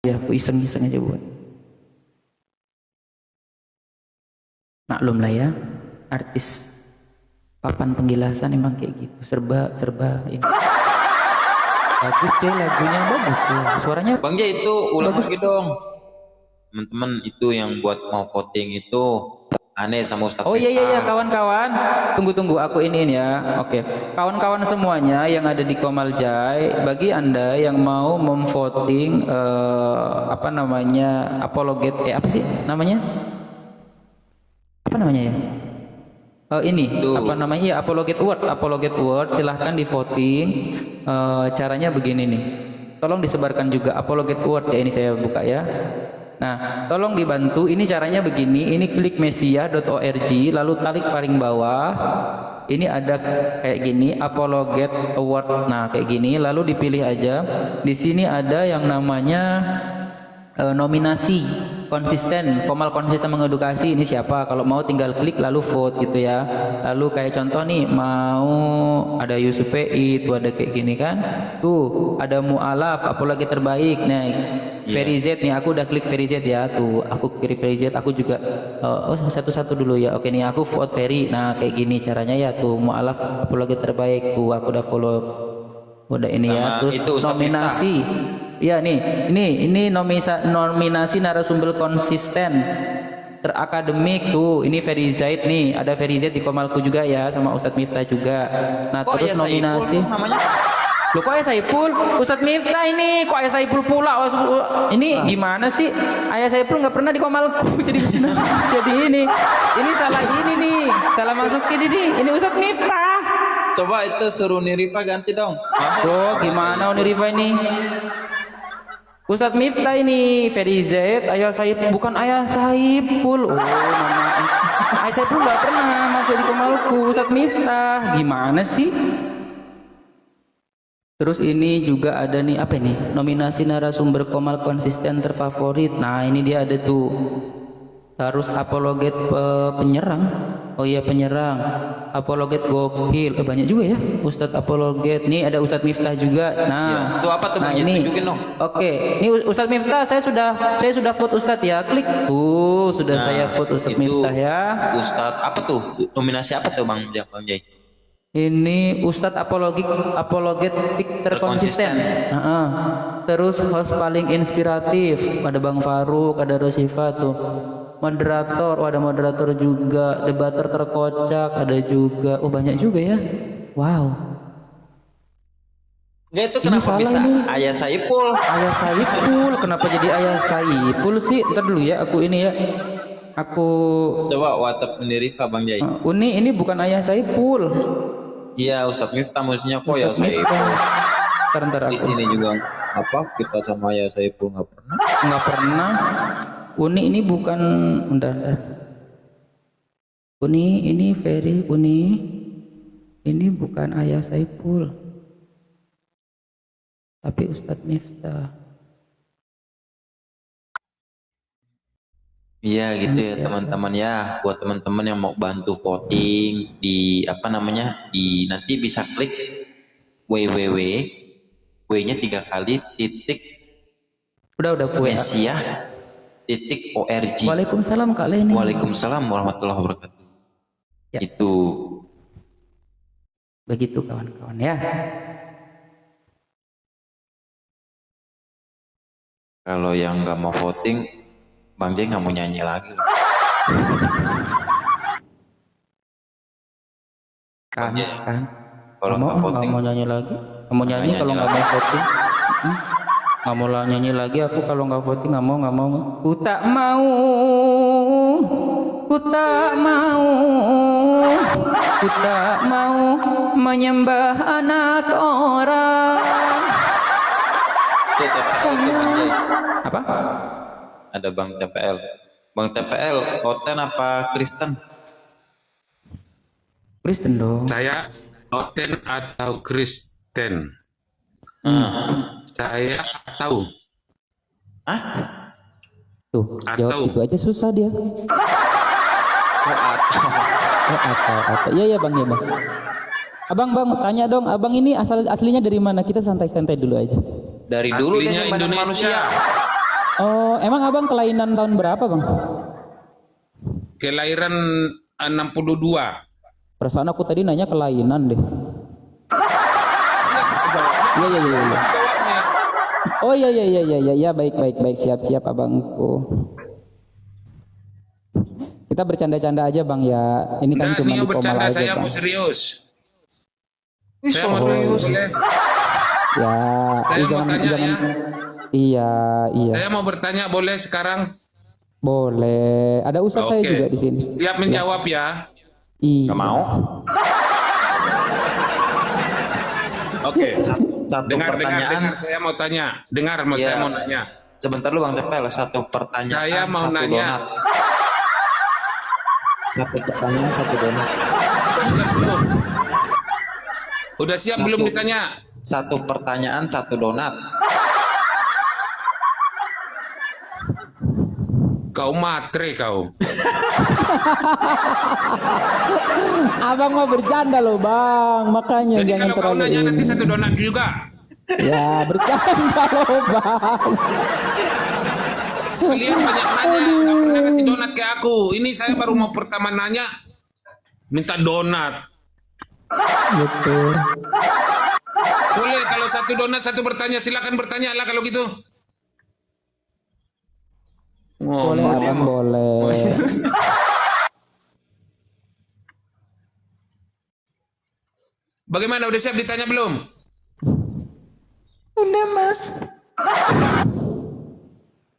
Ya aku iseng-iseng aja buat. Maklum lah ya, artis papan penjelasan emang kayak gitu, serba ini. Bagus cuy, lagunya bagus ya, suaranya Bang Jay itu ulang bagus. lagi dong. Teman-teman itu yang buat mau voting itu aneh sama Ustadz Oh iya iya iya Miftah. kawan-kawan, tunggu aku iniin ya. Oke, kawan-kawan semuanya yang ada di Komaljai, bagi anda yang mau memvoting apa namanya apologet, apa sih namanya? Apa namanya ya? Ini apa Tuh, namanya ya, apologet award silahkan di voting. Caranya begini nih, tolong disebarkan juga apologet award ya, ini saya buka ya. Nah tolong dibantu, ini caranya begini, ini klik mesia.org lalu tarik paling bawah, ini ada kayak gini apologet award, nah kayak gini lalu dipilih aja. Di sini ada yang namanya nominasi konsisten, Komal konsisten mengedukasi, ini siapa, kalau mau tinggal klik lalu vote gitu ya. Lalu kayak contoh nih, mau ada Yusuf PI tuh, ada kayak gini kan tuh, ada mualaf apalagi terbaik. Nah iya. Ferry Z nih, aku udah klik Ferry Z ya, tuh aku klik Ferry Z, aku juga oh satu-satu dulu ya. Oke nih aku vote Ferry, nah kayak gini caranya ya, tuh mualaf apalagi terbaik, tuh aku udah follow, udah ini ya. Sama Terus itu Ustadz Miftah. nominasi, ya nih ini nominasi narasumber konsisten terakademik, tuh ini Ferry Zaid nih, ada Ferry Zaid di Komalku juga ya, sama Ustadz Miftah juga. Nah Kok terus ya Saiful nominasi, tuh namanya? lu kok Ayah Saipul, Ustadz Miftah ini kok Ayah Saipul pula. Ini gimana sih, Ayah Saipul nggak pernah di Komalku jadi ini salah, ini nih salah masukin, ini Ustadz Miftah. Coba itu suruh Nirifa ganti dong. Masa Oh orang gimana Saiful? Unirifa ini, Ustadz Miftah ini Ferry Z, Ayah Saipul bukan Ayah Saipul. Oh nama Ayah Saipul nggak pernah masuk di Komalku, Ustadz Miftah gimana sih. Terus ini juga ada nih, apa ini, nominasi narasumber Komal konsisten terfavorit. Nah ini dia ada tuh, harus apologet penyerang. Oh iya penyerang, apologet gokil, banyak juga ya Ustadz apologet. Nih ada Ustadz Miftah juga. Iya. Itu apa tuh Nah Bang Jay? ini Tunjukin dong. oke, ini Ustadz Miftah, saya sudah vote Ustadz ya, klik tuh, sudah saya Nah, vote Ustadz itu Miftah ya. Ustadz apa tuh? Nominasi apa tuh Bang Jay? Ini Ustadz apologetik terkonsisten. Terkonsisten. Heeh. Terus host paling inspiratif, ada Bang Faruk, ada Rosifa tuh. Moderator, oh ada moderator juga. Debater terkocak ada juga. Oh banyak juga ya. Wow. Enggak, itu Ini kenapa salah bisa ini. Ayah Saiful? Ayah Saipul, kenapa jadi Ayah Saipul sih? Ntar dulu ya, aku ini ya. Aku Coba WhatsApp Nirifa Bang Jay. ini bukan Ayah Saipul. Iya, Ustadz Miftah maksudnya kok ya Ustadz Saiful. Miftah. Ntar Di aku. sini juga apa kita sama ya Saiful nggak pernah. Nggak pernah. Uni ini bukan, bentar. Uni ini Ferry, Uni ini bukan Ayah Saipul, tapi Ustadz Miftah. Iya gitu ya teman-teman ya. Buat teman-teman yang mau bantu voting di apa namanya, di nanti bisa klik www, w-nya 3 kali titik Udah kue. mesia titik org. Waalaikumsalam Kak Leni. Waalaikumsalam warahmatullahi wabarakatuh. Ya. Itu Begitu kawan-kawan ya. kalau yang nggak mau voting, Bang Jay nggak mau nyanyi lagi loh. Kan. Kalau nggak Nggak voting, mau nyanyi lagi. Nggak mau nyanyi kalau nggak mau voting. Nggak mau nyanyi lagi aku kalau nggak voting, nggak mau. Ku tak mau, ku tak mau, ku tak mau menyembah anak orang. itu TPL tuh Bang Jay. Apa? Ada Bang TPL. Bang TPL, Oten apa Kristen? Kristen dong. Saya Oten atau Kristen? Saya tahu. Hah? Tuh, Atau. jawab itu aja susah dia. Oh, atau. Oh, atau. Iya Bang ya Bang. Abang tanya dong, Abang ini aslinya dari mana? Kita santai-santai dulu aja. Dari dulu dia Aslinya nyembah Indonesia. manusia. Oh, emang abang kelainan tahun berapa bang? Kelahiran 62. Perasaan aku tadi nanya kelainan deh. Iya iya iya. Iya. Jawabnya. Oh iya iya iya iya iya ya, baik baik baik, siap siap abangku. Kita bercanda-canda aja bang ya. Ini kan Enggak, cuma ini di mau Komal bercanda, aja saya bang. mau serius. Wih, Saya mau serius. boleh. Ya, Saya mau tanya ya. Iya iya. Saya mau bertanya boleh sekarang? Boleh. Ada ustadz saya Oke. juga di sini. Siap menjawab ya. Iya. Gak mau? Oke. Satu Dengar, pertanyaan. saya mau tanya. Dengar, Iya. saya mau nanya. Sebentar lu Bang Tepel, satu pertanyaan, Saya mau satu nanya. donat. Satu pertanyaan, satu donat. Udah siap belum? Udah siap Satu. belum ditanya? Satu pertanyaan, satu donat. Kau matre kau. Abang mau bercanda loh bang, makanya Jadi jangan kalau kau terlalu nanya nanti ini. satu donat juga. Ya bercanda loh bang. Kalian banyak nanya, nggak pernah kasih donat ke aku. Ini saya baru mau pertama nanya, minta donat. Gitu. Boleh kalau satu donat satu bertanya, silakan bertanya lah kalau gitu. Boleh Ngomong. abang boleh. Bagaimana, udah siap ditanya belum? Udah Mas.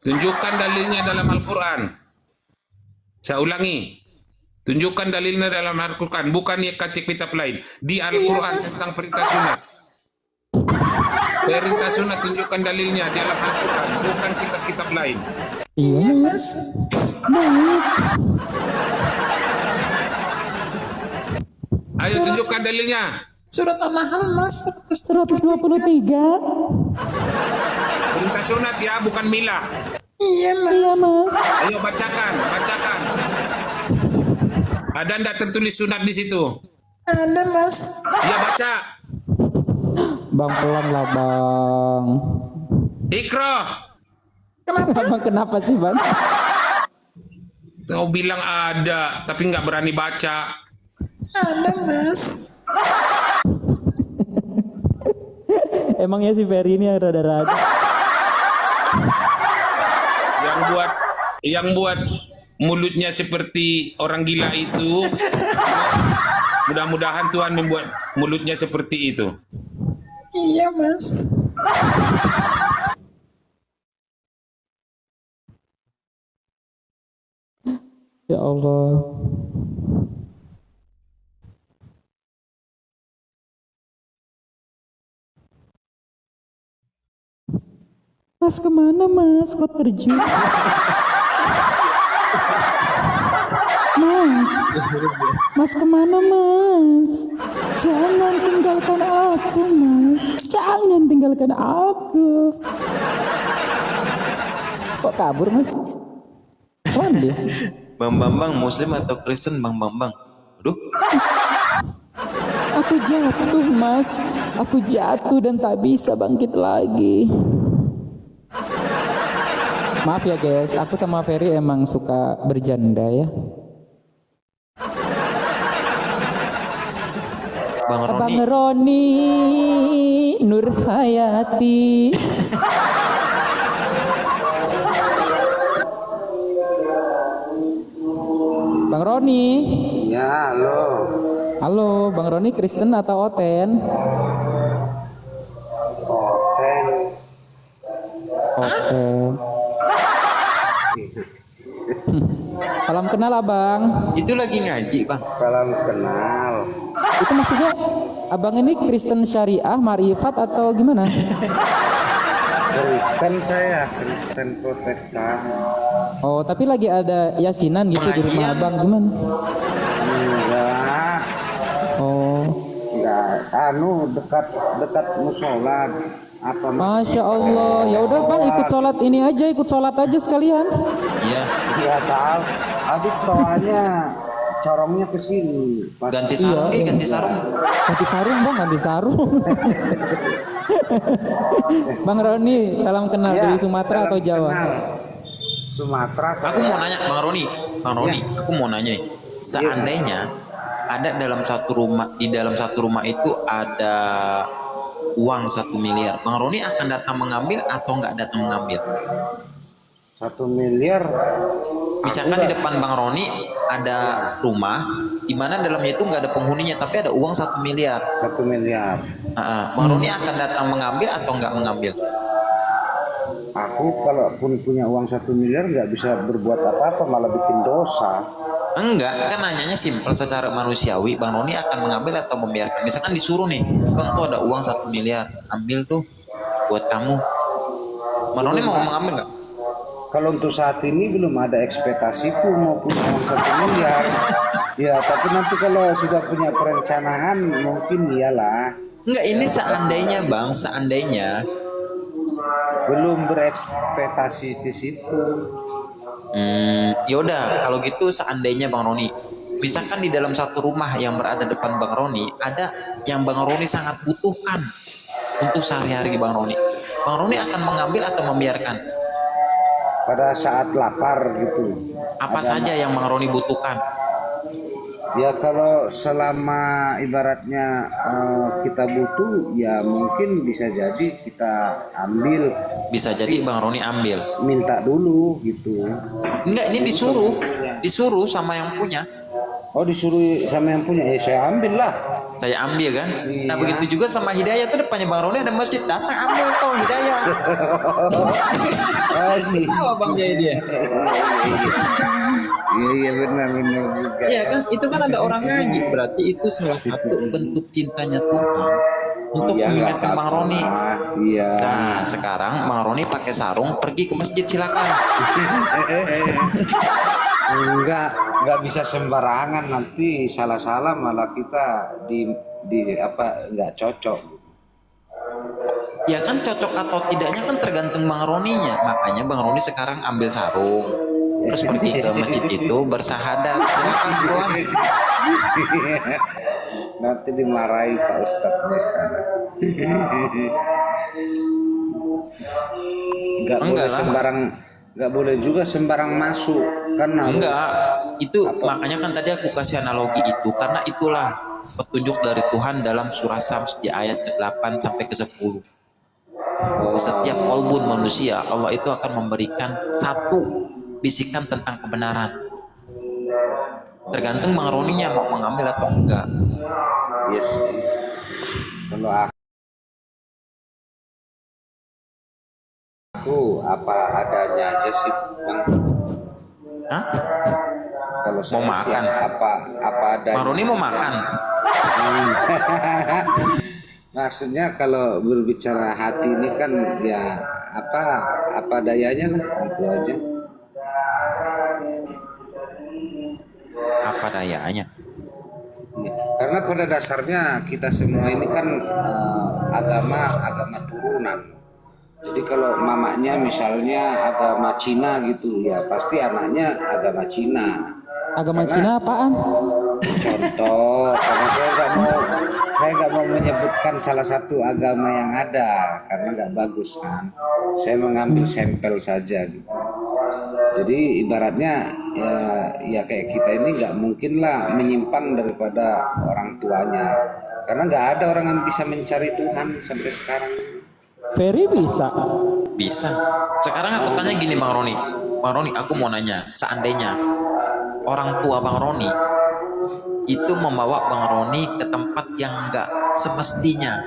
Tunjukkan dalilnya dalam Al-Quran. Saya ulangi. Tunjukkan dalilnya dalam Al-Quran. Bukan ya kitab lain. Di Al-Quran tentang perintah sunat. Perintah sunat tunjukkan dalilnya di dalam Al-Quran. Bukan kitab-kitab lain. Iya mas. Baik. Ayo tunjukkan dalilnya. Surat An-Nahl Mas. 123. Perintah sunat ya, bukan milah. Iya Mas. Iya mas. Ayo bacakan, bacakan. Ada ndak tertulis sunat di situ? Ada Mas. Ya baca. Bang pelan lah bang. Ikra. Abang kenapa sih bang? Kau bilang ada, tapi nggak berani baca. Ada Mas. Emangnya si Ferry ini yang rada-rada. Yang buat mulutnya seperti orang gila itu, mudah-mudahan Tuhan membuat mulutnya seperti itu. Iya Mas. Ya Allah. Mas kemana mas? Kok terjun? Mas, mas kemana mas? Jangan tinggalkan aku mas. Jangan tinggalkan aku. Kok kabur mas? Kemana dia? Bang Bambang Muslim atau Kristen Bang Bambang? Aduh. Aku jatuh mas. Aku jatuh dan tak bisa bangkit lagi. Maaf ya guys, aku sama Ferry emang suka bercanda ya. Bang Roni. Bang Roni Nur Hayati. Bang Roni. Ya, halo. Halo, Bang Roni Kristen atau Oten? Oten. Oten. Salam kenal abang. Itu lagi ngaji Bang. Salam kenal. Itu maksudnya abang ini Kristen Syariah, Marifat atau gimana? Kristen saya, Kristen Protestan. Oh, tapi lagi ada yasinan gitu di rumah Pengajian. abang gimana? Enggak. Oh, Dekat musola. Apa Masya Allah. Ya udah bang, ikut sholat ini aja, ikut sholat aja sekalian. Iya. Enggak tahu. Habis toanya corongnya ke sini. Pas Ganti sarung, Iya. ganti sarung. Ganti sarung bang, ganti sarung. Bang Roni, salam kenal Ya, dari Sumatera salam atau Jawa? kenal. Sumatera Aku mau nanya Bang Roni, aku mau nanya nih. Iya. Seandainya ada di dalam satu rumah itu ada uang 1 miliar, Bang Roni akan datang mengambil atau nggak datang mengambil? 1 miliar. Misalkan di depan Bang Roni ada rumah di mana dalamnya itu nggak ada penghuninya tapi ada uang 1 miliar. 1 miliar. Bang Roni akan datang mengambil atau nggak mengambil? Aku kalaupun punya uang 1 miliar nggak bisa berbuat apa-apa, malah bikin dosa. Enggak, kan nanyanya simpel secara manusiawi. Bang Roni akan mengambil atau membiarkan? Misalkan disuruh nih, Bang tuh ada uang 1 miliar, ambil tuh buat kamu. Bang Roni mau mengambil nggak? Kalau untuk saat ini belum ada ekspektasiku mau punya uang 1 miliar. Ya, tapi nanti kalau sudah punya perencanaan mungkin iyalah. Enggak, ini seandainya Bang, seandainya. Belum berekspektasi di situ. Yaudah, kalau gitu seandainya Bang Roni, misalkan di dalam satu rumah yang berada depan Bang Roni, ada yang Bang Roni sangat butuhkan untuk sehari-hari Bang Roni. Bang Roni akan mengambil atau membiarkan? Pada saat lapar gitu. Apa saja yang Bang Roni butuhkan? Ya kalau selama ibaratnya kita butuh, ya mungkin bisa jadi kita ambil, Bisa jadi Bang Roni ambil. minta dulu gitu. Enggak, ini disuruh sama yang punya. Oh, disuruh sama yang punya, saya ambil lah. Saya ambil kan. Nah Iya. begitu juga sama Hidayah tuh, depannya Bang Roni ada masjid, datang ambil tuh Hidayah. Oh, gitu. Tahu Bang Jaya dia. Iya benar juga. Iya kan, itu kan ada orang ngaji, berarti itu salah satu bentuk cintanya Tuhan untuk Iya, nggak mengingatkan Bang apa-apa. Roni. Iya. Nah sekarang Bang Roni pakai sarung pergi ke masjid, silakan. Enggak bisa sembarangan, nanti salah-salah malah kita di apa nggak cocok. Ya kan, cocok atau tidaknya kan tergantung Bang Roninya. Makanya Bang Roni sekarang ambil sarung, terus pergi ke masjid itu bersahadat, silakan keluar. Nanti dimarahi Pak Ustadz di sana. Nggak boleh juga sembarang masuk kan harus. Enggak, itu makanya kan tadi aku kasih analogi itu, karena itulah petunjuk dari Tuhan dalam surah Syams di ayat 8 sampai ke 10. Setiap kolbun manusia, Allah itu akan memberikan satu bisikan tentang kebenaran. Tergantung Bang Roninya mau mengambil atau enggak. Yes. Kalau aku apa adanya aja sih Bang. Hah? Kalau saya Mau sih makan? apa adanya. Bang Roni mau aja. makan? Maksudnya kalau berbicara hati ini kan ya apa dayanya lah gitu aja. Apa dayanya? Ya, karena pada dasarnya kita semua ini kan agama turunan. Jadi kalau mamanya misalnya agama Cina gitu, ya pasti anaknya agama Cina. Agama Cina apaan? Contoh, karena saya nggak mau menyebutkan salah satu agama yang ada karena nggak bagus kan. Saya mengambil sampel saja gitu. Jadi ibaratnya ya kayak kita ini nggak mungkin lah menyimpang daripada orang tuanya, karena nggak ada orang yang bisa mencari Tuhan sampai sekarang. Ferry bisa. Bisa. Sekarang aku tanya gini Bang Roni. Bang Roni, aku mau nanya, seandainya orang tua Bang Roni itu membawa Bang Roni ke tempat yang enggak semestinya,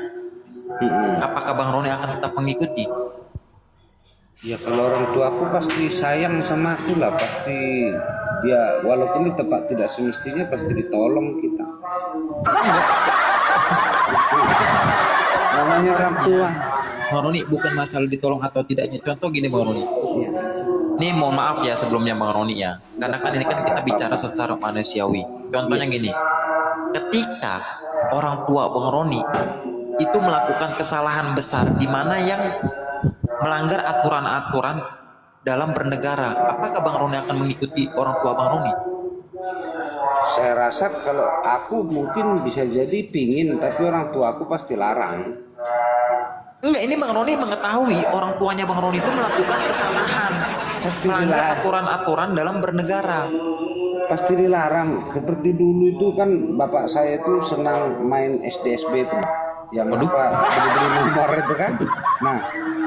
apakah Bang Roni akan tetap mengikuti? Ya kalau orang tua aku pasti sayang sama aku lah, pasti dia walaupun di tempat tidak semestinya pasti ditolong kita. Enggak. Namanya orang tua. Bang Roni, bukan masalah ditolong atau tidaknya. Contoh gini Bang Roni. Ya. Ini mohon maaf ya sebelumnya Bang Roni ya, karena kan ini kan kita bicara secara manusiawi. Contohnya gini, ketika orang tua Bang Roni itu melakukan kesalahan besar di mana yang melanggar aturan-aturan dalam bernegara, apakah Bang Roni akan mengikuti orang tua Bang Roni? Saya rasa kalau aku mungkin bisa jadi pingin, tapi orang tua aku pasti larang. Enggak, ini Bang Roni mengetahui orang tuanya Bang Roni itu melakukan kesalahan. Pasti melanggar dilarang. aturan-aturan dalam bernegara. Pasti dilarang. Seperti dulu itu kan bapak saya itu senang main SDSB itu, yang Waduh. apa beli nomor itu kan. Nah,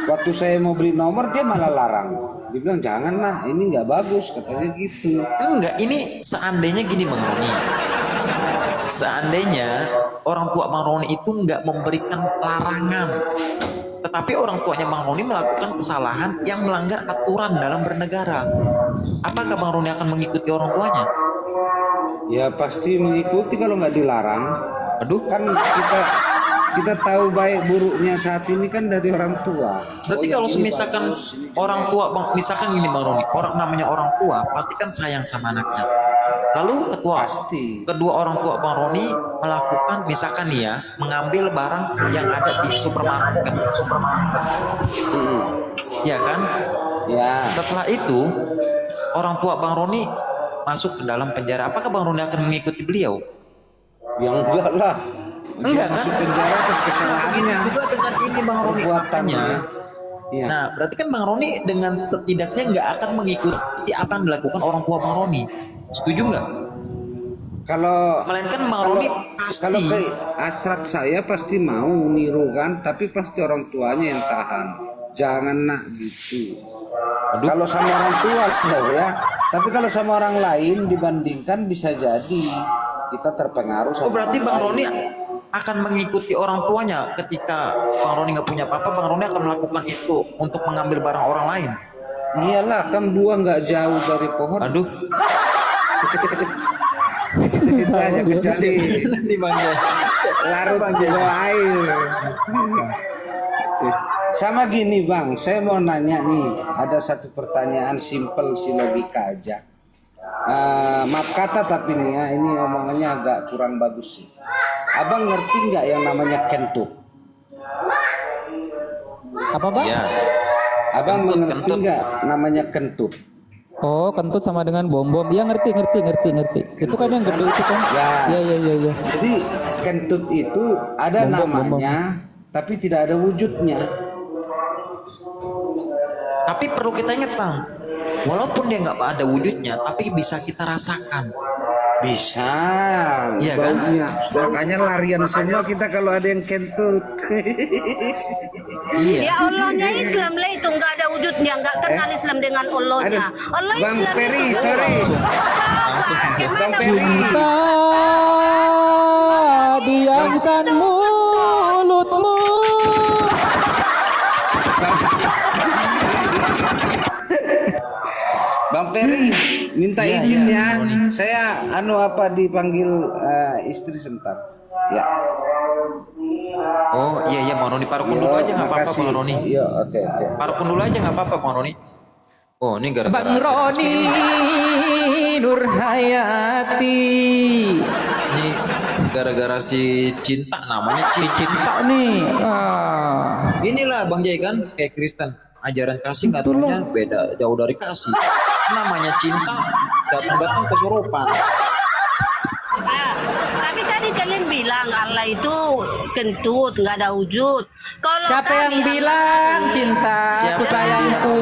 waktu saya mau beli nomor dia malah larang. Dia bilang jangan lah, ini nggak bagus katanya gitu. Enggak, ini seandainya gini Bang Roni. Seandainya orang tua Bang Roni itu nggak memberikan larangan, tetapi orang tuanya Bang Roni melakukan kesalahan yang melanggar aturan dalam bernegara, apakah Bang Roni akan mengikuti orang tuanya? Ya pasti mengikuti kalau nggak dilarang. Aduh, Kan kita tahu baik buruknya saat ini kan dari orang tua. berarti Oh, kalau yang ini misalkan bagus, ini orang tua, misalkan gini Bang Roni, orang namanya orang tua pasti kan sayang sama anaknya. Lalu pasti. kedua orang tua Bang Roni melakukan misalkan nih ya, mengambil barang yang ada di supermarket, Mm-mm. ya kan? Ya, Setelah itu orang tua Bang Roni masuk ke dalam penjara, apakah Bang Roni akan mengikuti beliau? yang enggak lah. Enggak Dia kan? masuk penjara atas Begitu kesalahannya. juga dengan ini Bang Roni, Perbuatannya. makanya. Iya. Nah, berarti kan Bang Roni dengan setidaknya nggak akan mengikuti apa yang dilakukan orang tua Bang Roni. Setuju nggak? Kalau Melainkan Bang Roni pasti. kalau ke hasrat saya pasti mau niru kan, tapi pasti orang tuanya yang tahan. Jangan nak gitu. Kalau sama orang tua loh ya, tapi kalau sama orang lain dibandingkan bisa jadi kita terpengaruh sama Oh, berarti orang Bang lain. Roni akan mengikuti orang tuanya ketika Bang Roni nggak punya apa-apa, Bang Roni akan melakukan itu untuk mengambil barang orang lain. Iyalah, kan buah nggak jauh dari pohon. Aduh, Di situ-situ aja kecuali nanti Bang ya. larut di bawah air. Sama gini Bang, saya mau nanya nih, ada satu pertanyaan simpel si logika aja. Maaf kata tapi nih ya, ini omongannya agak kurang bagus sih. Abang ngerti nggak yang namanya kentut? Apa Bang? Ya. Abang Kentut, mengerti kentut. nggak namanya kentut? Oh, kentut sama dengan bom-bom. Iya ngerti. Itu kan yang gede itu kan. Ya. Iya. Jadi kentut itu ada Bom-bom, namanya, tapi tidak ada wujudnya. Tapi perlu kita ingat Bang, walaupun dia nggak ada wujudnya, tapi bisa kita rasakan. Bisa, Iya kan? baunya. Makanya larian semua kita kalau ada yang kentut. Iya. Ya Allahnya Islam lah itu nggak ada wujudnya, nggak kenal Islam dengan Allahnya. Aduh, Allah Bang Islam Peri, itu sorry. Bang Peri. Cinta, diamkan mulutmu. Bang Peri, minta Iya, izin iya, ya. Saya dipanggil istri sebentar. Ya. Oh iya Bang Roni, parukun dulu aja nggak apa-apa makasih. Bang Roni. Iya, oke. Parukun dulu aja nggak apa-apa Bang Roni. Oh ini gara-gara Bang Roni Nurhayati. ini gara-gara si Cinta, namanya Cinta. Cinta nih. Ah. Inilah Bang Jai kan kayak Kristen, ajaran kasih nggak taunya beda jauh dari kasih. Namanya cinta datang-datang kesurupan. Ya, tapi tadi kalian bilang Allah itu kentut, nggak ada wujud. Kalau Siapa yang kami bilang cinta Siapa aku yang sayangku?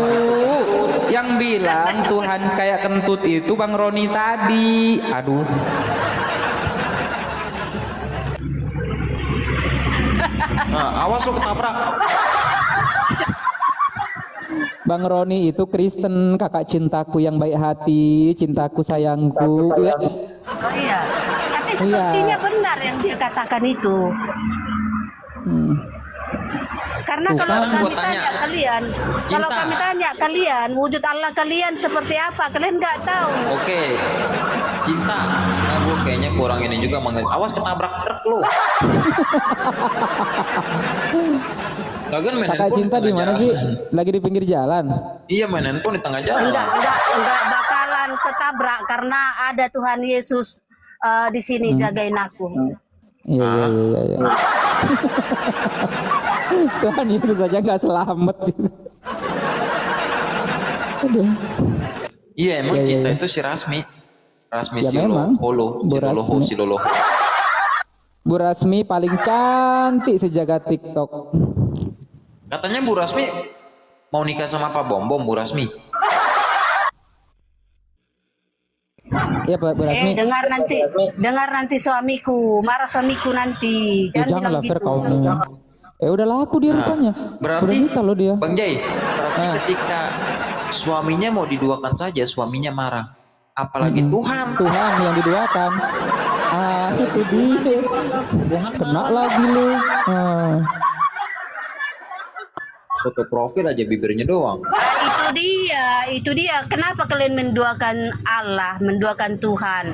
Yang bilang Tuhan kayak kentut itu Bang Roni tadi. Aduh. Nah, awas lo ketabrak. Bang Roni itu Kristen, kakak cintaku yang baik hati, cintaku sayangku. Ya. Oh iya, tapi sepertinya benar yang dia katakan itu. Karena kalau Sekarang kami gua tanya, tanya kalian, kalau Cinta. kami tanya kalian, wujud Allah kalian seperti apa? Kalian nggak tahu. Oke, Cinta. Nah, gue kayaknya kurang ini juga manggil. Awas ketabrak truk lo. Lagian main Kakak handphone cinta di tengah mana jalan. sih? Lagi di pinggir jalan. Iya main handphone di tengah jalan. Enggak bakalan ketabrak karena ada Tuhan Yesus di sini jagain aku. Iya. Tuhan Yesus aja nggak selamat. Aduh. Iya emang Iya, Cinta iya. itu si Rasmi. Rasmi Ya, si memang. Lolo. Bu Rasmi. Si Lolo. Bu Rasmi paling cantik sejagat TikTok. Katanya Bu Rasmi mau nikah sama Pak Bom Bom, Bu Rasmi. Iya Pak Rasmi. Dengar nanti suamiku, marah suamiku nanti. Ya Jangan janganlah bilang Fer gitu. kau nih. Udah laku dia rupanya. Udah Berarti nikah loh dia. Bang Jai, berarti Ah. ketika suaminya mau diduakan saja, suaminya marah. Apalagi Tuhan. Tuhan yang diduakan. Ah itu dia. Tuhan Kena lagi lu. foto profil aja bibirnya doang. Nah, itu dia. Kenapa kalian menduakan Allah, menduakan Tuhan?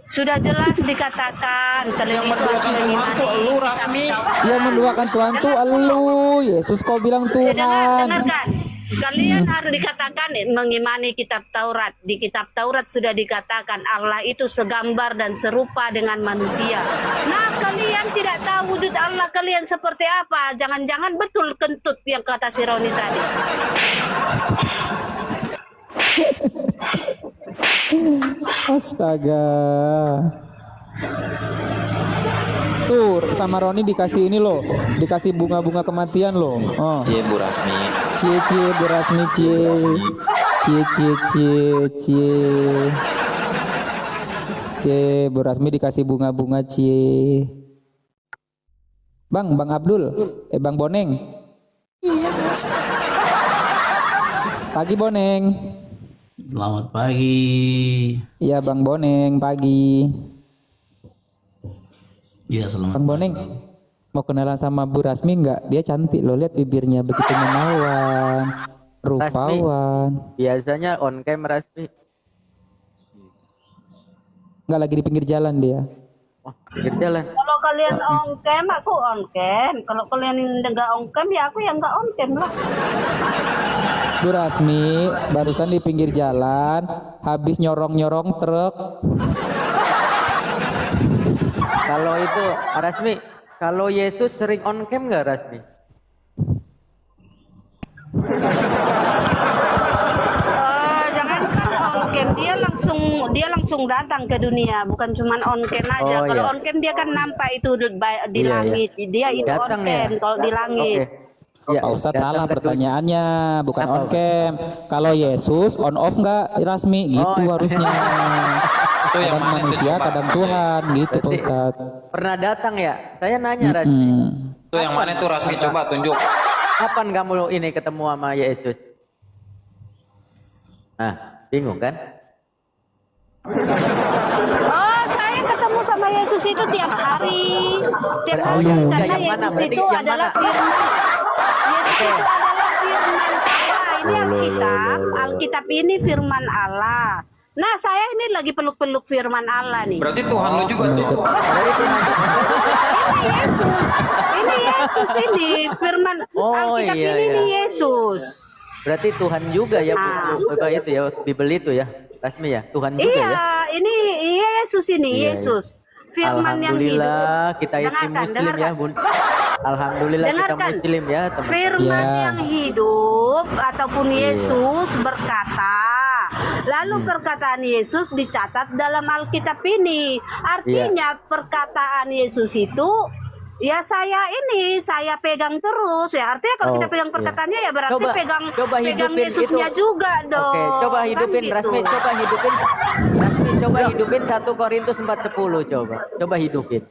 Sudah jelas dikatakan kalian Yang itu harus menduakan Tuhan mengimani tuh lu, kitab Rasmi. Taurat. Yang menduakan Tuhan tuh elu. Yesus kau bilang Ya, Tuhan. dengarkan. Kalian harus dikatakan mengimani kitab Taurat. Di kitab Taurat sudah dikatakan Allah itu segambar dan serupa dengan manusia. Nah, kalian tidak tahu wujud Allah kalian seperti apa. Jangan-jangan betul kentut yang kata si Roni tadi. Astaga. Tuh sama Roni dikasih ini loh, dikasih bunga-bunga kematian loh. Oh. Cie Bu Rasmi. Cie cie Bu Rasmi cie. Cie cie cie cie. Cie Bu Rasmi dikasih bunga-bunga cie. Bang Abdul, Bang Boneng. Iya, Mas. Pagi Boneng. Selamat pagi. Iya Bang Boneng, pagi. Iya, selamat. Bang Boneng, mau kenalan sama Bu Rasmi nggak? Dia cantik loh, lihat bibirnya begitu menawan, rupawan. Biasanya on cam Rasmi. Nggak lagi di pinggir jalan dia. Wah, pinggir jalan. Kalau kalian on cam, aku on cam. Kalau kalian nggak on cam, ya aku yang nggak on cam lah. Bu Rasmi barusan di pinggir jalan, habis nyorong-nyorong truk. Kalau itu Rasmi, kalau Yesus sering on cam nggak Rasmi? Jangankan on cam, dia langsung datang ke dunia, bukan cuma on cam aja. Oh, Kalau iya. on cam dia kan nampak itu di Iya, langit. Dia itu Datang on cam ya? kalau di langit. Oke. Ya, Pak Ustadz datang salah ke dunia. pertanyaannya, bukan Apa? on cam. Kalau Yesus on off nggak Rasmi? Gitu Oh, iya. harusnya. Itu yang Kadang mana itu manusia, coba? kadang Tuhan, gitu Pak Berarti Ustadz. Pernah datang ya? Saya nanya Rasmi. Itu yang mana tuh Rasmi, coba tunjuk. Kapan kamu ini ketemu sama Yesus? Nah, bingung kan? Oh, saya ketemu sama Yesus itu tiap hari. Tiap hari Oh, iya. karena Yang mana? Yesus Berarti itu yang adalah mana? firman. Yesus itu adalah firman Allah. Ini Alkitab. Alkitab ini firman Allah. Nah, saya ini lagi peluk-peluk firman Allah nih. Berarti Tuhan lu juga tuh. Ini Yesus. Ini Yesus ini firman Oh, Alkitab iya, ini iya. nih Yesus. Berarti Tuhan juga ya, Ah. Bu, itu ya, Bible itu ya, Rasmi ya, Tuhan juga Iya, ya. ini Yesus ini, Iya, Yesus. Firman yang hidup. Alhamdulillah kita ini Dengarkan, Muslim ya, dengarkan. Bun. Alhamdulillah kita Dengarkan. Muslim ya, teman. Firman Ya. yang hidup ataupun Iya. Yesus berkata. Lalu perkataan Yesus dicatat dalam Alkitab ini. Artinya perkataan Yesus itu ya saya pegang terus ya. Artinya kalau Oh, kita pegang iya. perkataannya ya berarti pegang hidupin Yesusnya itu. juga dong. Oke, coba Kan hidupin gitu. Rasmi, coba hidupin 1 Korintus 4:10 coba hidupin.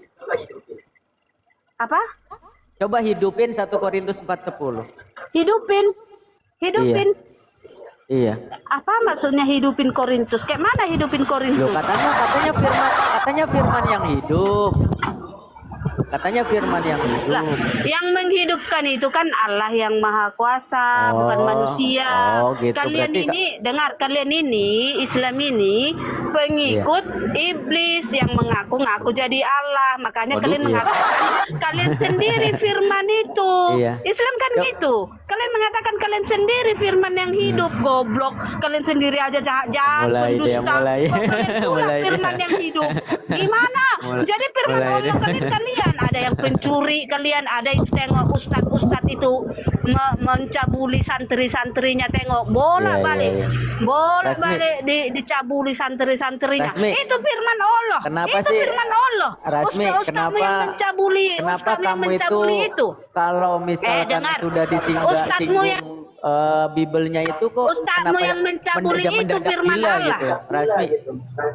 Apa? Coba hidupin 1 Korintus 4:10. Hidupin. Iya. Apa maksudnya hidupin Korintus? Kayak mana hidupin Loh, Korintus? katanya firman yang hidup. Katanya firman yang hidup. Lah, yang menghidupkan itu kan Allah yang Maha Kuasa, Oh, bukan manusia. oh, gitu. Kalian Berarti, ini, dengar, kalian ini Islam ini pengikut iblis yang mengaku-ngaku jadi Allah. Makanya Waduh, kalian iya. mengatakan kalian sendiri firman itu. Iya. Islam kan Yuk. gitu. Kalian mengatakan kalian sendiri firman yang hidup, goblok. Kalian sendiri aja jahat-jahat, Mulai dia, pendusta. mulai. Kok kalian pula Mulai dia. firman yang hidup. Gimana? Jadi firman mulai Allah dia. kalian ada yang pencuri, kalian ada yang tengok ustadz itu mencabuli santri-santrinya, tengok bolak-balik Iya. bolak-balik dicabuli santri-santrinya. Rasmi, Itu firman Allah. kenapa Itu sih, firman Allah. Rasmi, Ustadz-ustadzmu yang mencabuli, kenapa ustadz yang kamu mencabuli itu. kalau misalkan dengar. sudah Ustadzmu yang Bibelnya itu kok Ustazmu yang mencabuli itu mendadak firman gila Allah. gitu, Rasmi.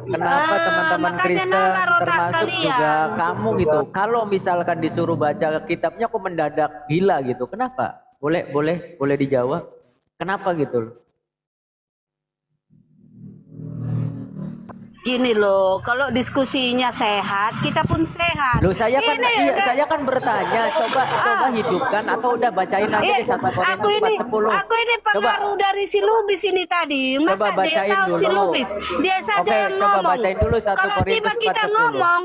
Kenapa teman-teman makanya Kristen nalar otak termasuk kalian. juga kamu gitu, kalau misalkan disuruh baca kitabnya kok mendadak gila gitu, kenapa? Boleh dijawab? Kenapa gitu loh? Gini loh, kalau diskusinya sehat, kita pun sehat. Loh saya kan Ini, saya kan bertanya, coba hidupkan atau udah bacain aja di 1 Korintus aku ini 4:10. pengaruh dari si Lubis ini tadi. Masa Coba dia bacain tahu si dulu. Lubis? Dia saja Oke, yang coba ngomong. bacain dulu 1 Kalau tiba Korintus kita 4:10. ngomong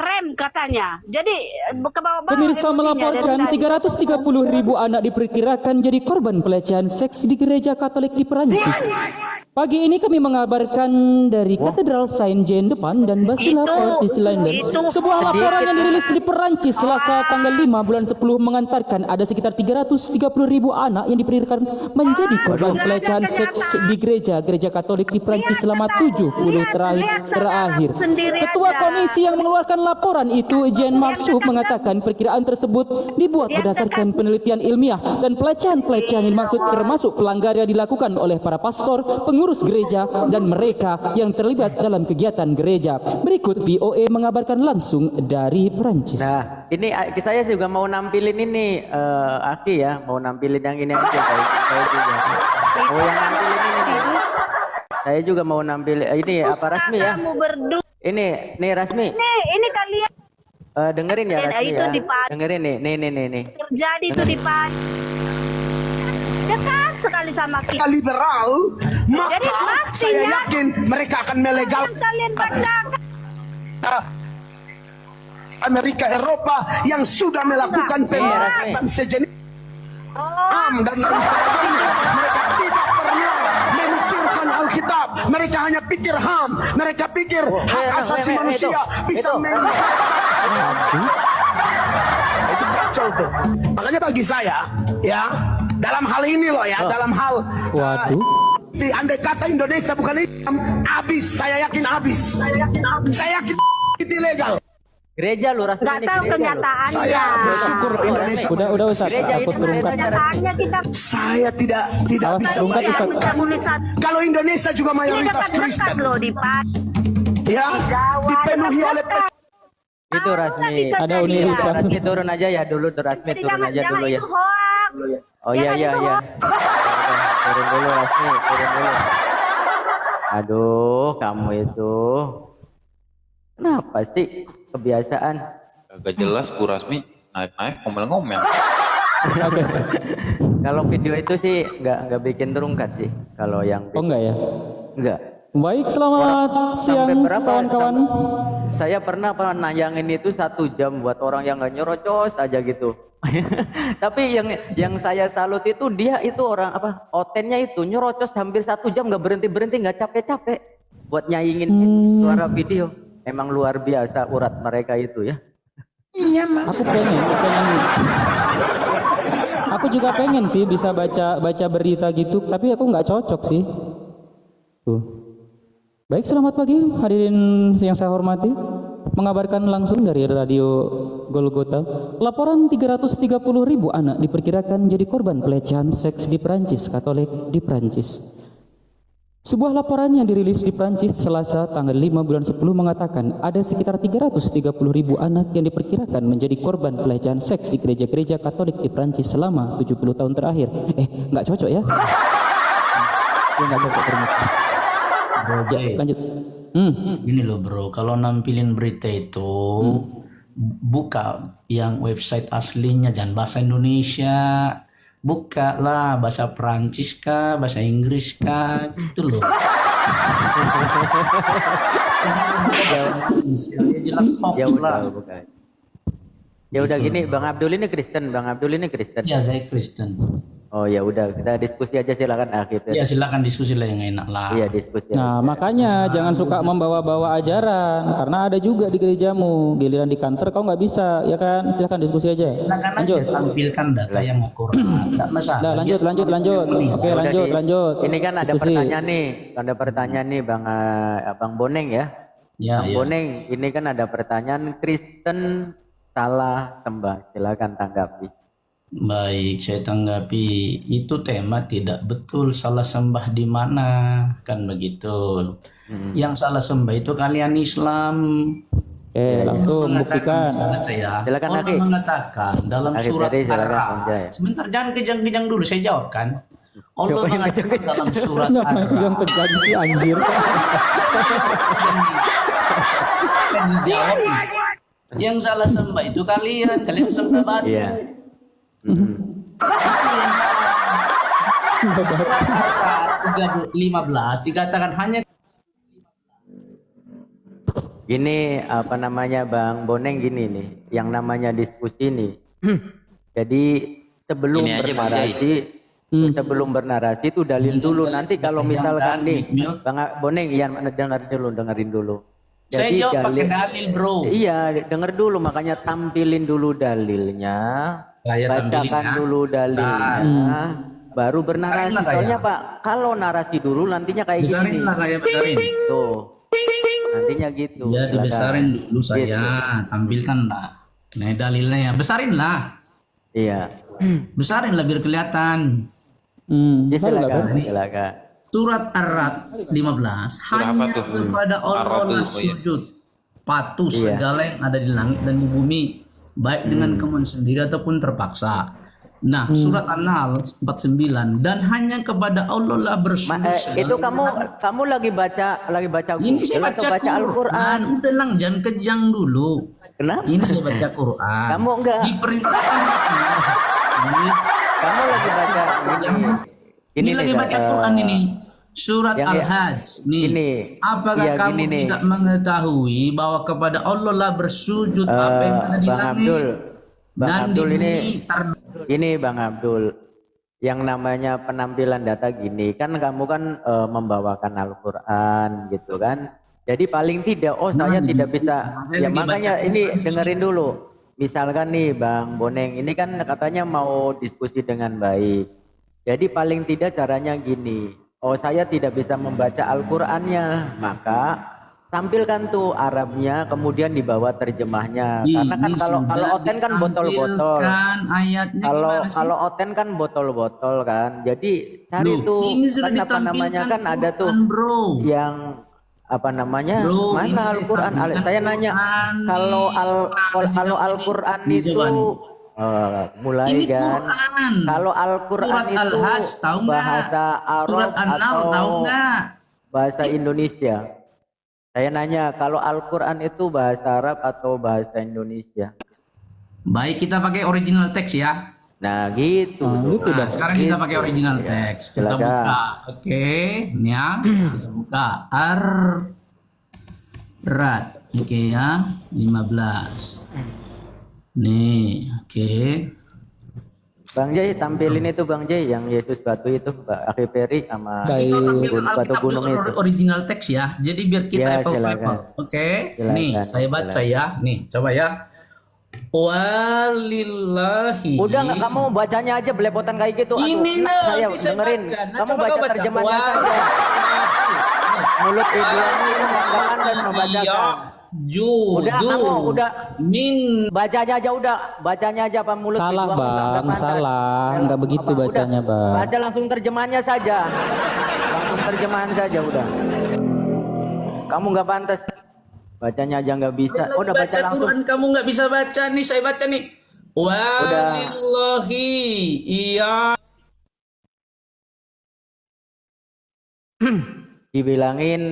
rem katanya. Jadi ke bawah-bawah Pemirsa emosinya melaporkan dari tadi. 330.000 anak diperkirakan jadi korban pelecehan seks di gereja Katolik di Perancis. Pagi ini kami mengabarkan dari Katedral Saint Jean depan dan Basilica Fortis London. Sebuah laporan yang dirilis di Perancis Selasa tanggal 5 bulan 10 mengantarkan ada sekitar 330.000 anak yang diperkirakan menjadi korban pelecehan seks di gereja Katolik di Perancis selama 70 terakhir. Ketua komisi yang mengeluarkan laporan itu, Jean Marceau, mengatakan perkiraan tersebut dibuat berdasarkan penelitian ilmiah dan pelecehan-pelecehan yang dimaksud termasuk pelanggaran yang dilakukan oleh para pastor, pengurus gereja dan mereka yang terlibat dalam kegiatan gereja. Berikut VOA mengabarkan langsung dari Perancis. Nah, ini saya juga mau nampilin ini Aki ya, mau nampilin yang ini aja saya juga. Mau yang nampilin ini. Saya juga mau nampilin ini apa Rasmi ya? Kamu berdua. Ini Rasmi. Ini kalian Dengerin ya Rasmi itu ya. dipakai. Dengerin nih. terjadi itu di dekat sekali sama kita. Liberal, Jadi maka pastinya saya yakin mereka akan melegal kalian bacakan. Amerika Eropa yang sudah melakukan pemanfaatan sejenis HAM dan lain sebagainya. Mereka tidak pernah memikirkan Alkitab. Mereka hanya pikir HAM. Mereka pikir hak asasi manusia bisa menggasak. Itu kacau tuh. Makanya bagi saya, ya, dalam hal ini loh ya, dalam hal Waduh. andai kata Indonesia bukan Islam, habis, saya yakin habis. Saya yakin ilegal. Gereja lu Rasmi. Nggak ini tahu gereja lu. kenyataannya. Saya bersyukur Indonesia. Udah Ustaz, Gereja takut ini berungkat. Kenyataannya kita Saya tidak Awas, bisa berungkat, bayangkan. Ustaz. mencabuli satu. Kalau Indonesia juga Ini mayoritas dekat-dekat Kristen, loh di ya, Jawa, dipenuhi oleh dekat-dekat. Itu Rasmi. Ada Unirisa. Rasmi turun aja ya dulu, Rasmi Jadi turun aja jangan dulu ya. itu hoax. Oh iya Jangan iya itu iya. hoax. Turun dulu Rasmi, turun dulu. Aduh, kamu itu. Kenapa sih kebiasaan? Agak jelas Bu Rasmi naik-naik ngomel-ngomel. Kalau video itu sih nggak bikin terungkat sih. Kalau yang Oh enggak ya? enggak. Baik, selamat Sampai siang berapa? kawan-kawan. Saya pernah nayangin itu 1 jam buat orang yang nggak nyerocos aja gitu. Tapi yang saya salut itu dia itu orang apa? Otennya itu nyerocos hampir 1 jam nggak berhenti nggak capek-capek buat nyaingin suara video. Emang luar biasa urat mereka itu ya. Aku pengen. Aku juga pengen sih bisa baca berita gitu, tapi aku nggak cocok sih. Tuh. Baik, selamat pagi hadirin yang saya hormati. Mengabarkan langsung dari Radio Golgota, laporan 330.000 anak diperkirakan jadi korban pelecehan seks di Perancis Katolik di Perancis. Sebuah laporan yang dirilis di Prancis Selasa tanggal 5 bulan 10 mengatakan ada sekitar 330.000 anak yang diperkirakan menjadi korban pelecehan seks di gereja-gereja Katolik di Prancis selama 70 tahun terakhir. Nggak cocok ya? Ya nggak cocok ternyata. Lanjut. Gini loh bro, kalau nampilin berita itu buka yang website aslinya, jangan bahasa Indonesia. Buka lah bahasa Perancis kah, bahasa Inggris kah, gitu loh. Ya jelas hoax Ya lah. udah bukan. Ya udah gini, Bang Abdul ini Kristen. Ya saya Kristen. Oh ya udah, kita diskusi aja silakan Akif. Ya silakan diskusi lah yang enak lah. Iya diskusi. Nah, makanya jangan suka membawa-bawa ajaran, karena ada juga di gerejamu. Giliran di kantor kau nggak bisa, ya kan? Silakan diskusi aja. Silakan Lanjut. aja tampilkan data yang akurat. Enggak masalah. Nah, lanjut. Oke, Ya udah, lanjut. Ini kan ada Diskusi. pertanyaan nih, Bang Boneng ya. Ya, Bang ya. Boneng, ini kan ada pertanyaan Kristen salah sembah. Silakan tanggapi. Baik, saya tanggapi itu tema tidak betul, salah sembah di mana, kan begitu. Yang salah sembah itu kalian Islam. Langsung buktikan. Saya, Silakan, Allah Aki. mengatakan dalam Aki, surat tadi silakan, Ar-Ra'd. Bang Jaya. Sebentar, jangan kejang-kejang dulu, saya jawabkan. Allah Coba yang mengatakan dalam surat Yang Ar-Ra'd. terjadi anjir. Kan dijawab nih. Yang salah sembah itu kalian sembah batu. Iya. Itu yang salah. Di surat Ar-Ra'd 15 dikatakan hanya Gini apa namanya Bang Boneng, gini nih, yang namanya diskusi nih. Jadi sebelum Gini aja, Bang sebelum bernarasi itu dalil dulu. Nanti kalau misalkan nih Bang Boneng, iya dengerin dulu. saya Jadi jawab pakai dalil, bro. Iya, denger dulu, makanya tampilin dulu dalilnya. Saya tampilin, Bacakan ya. dulu dalilnya. Baru bernarasi. Besarinlah saya. Soalnya Pak, kalau narasi dulu nantinya kayak gini. Besarinlah saya, besarin. Tuh. Nantinya gitu. Ya, Silakan. dibesarin dulu saya. Gitu. Tampilkan lah. Nah, dalilnya ya. Besarin lah. Iya. Besarin lah biar kelihatan. Ya, Salah, silakan, kan? silakan. Surat Ar-Ra'd 15 hanya apa tuh? kepada Allah Ar-Ra'd, lah oh iya. sujud, patuh Iya. segala yang ada di langit dan di bumi, baik dengan kemauan sendiri ataupun terpaksa. Nah, surat An-Nahl 49, dan hanya kepada Allah lah bersujud segala Itu yang kamu lagi baca ini saya Google atau baca Quran. Udah lang, jangan kejang dulu. Kenapa? Ini saya baca Quran. Kamu enggak. Diperintahkan semua. Kamu lagi baca Ini nih, lagi baca Quran ini. Surat yang- Al-Hajj nih. Gini. Apakah Iya, kamu gini nih. tidak mengetahui bahwa kepada Allah lah bersujud apa yang ada di Bang langit Abdul, Bang dan Abdul di ini bumi? Ini Bang Abdul, yang namanya penampilan data gini kan kamu kan membawakan Al-Quran gitu kan. Jadi paling tidak, saya tidak bisa. Ya lagi makanya baca ini Quran dengerin dulu. Misalkan nih Bang Boneng, ini kan katanya mau diskusi dengan baik. Jadi paling tidak caranya gini. Saya tidak bisa membaca Al-Qur'annya, maka tampilkan tuh Arabnya, kemudian dibawa terjemahnya. Karena kan Ini kalau sudah Oten kan botol-botol. ditampilkan ayatnya gimana sih? Kalau Oten kan botol-botol kan. Jadi cari Loh, tuh ini sudah kan apa ditampilkan namanya kan ada tuh Quran, bro. yang apa namanya? Bro, ini mana saya Al-Qur'an? tampilkan Saya nanya Quran kalau nih. kalau Al-Qur'an Nih, itu coba nih. mulai Ini kan. Quran. Kalau Al-Qur'an Surat itu Al-Hajj, tahu nggak? bahasa Arab Surat An-Nahl, atau tahu nggak? bahasa Indonesia. Saya nanya kalau Al-Qur'an itu bahasa Arab atau bahasa Indonesia. Baik, kita pakai original text ya. Nah, gitu. gitu Nah, sekarang kita pakai original text. Kita Silakan. buka. Oke, ini ya. Kita buka Ar-Ra'd. Oke ya, 15. Nih, oke. Bang Jai tampilin itu Bang Jai yang Yesus batu itu, Mbak Aki Peri sama Baik. Kita tampilkan batu Alkitab gunung di itu. original text ya. Jadi biar kita Ya, apple to silakan. apple. Oke. Silakan, Nih, saya baca ya. Nih, coba ya. Walillahi. Udah nggak kamu bacanya aja belepotan kayak gitu. Aduh, Ini enak loh, saya bisa dengerin. baca. Nah, Kamu coba baca kau baca. terjemahannya saja. Mulut ibumu itu nggak andas membacakan. Udah kamu udah min bacanya aja udah, bacanya aja apa mulut Salah, ibumu nggak Bang, pantas. salah. Ya, Nggak begitu apa, bacanya, udah. Bang. Baca langsung terjemahannya saja. Langsung terjemahan saja udah. Kamu nggak pantas. Bacanya aja nggak bisa. Udah baca langsung. Quran kamu nggak bisa baca nih, saya baca nih. Walillahi iya. Dibilangin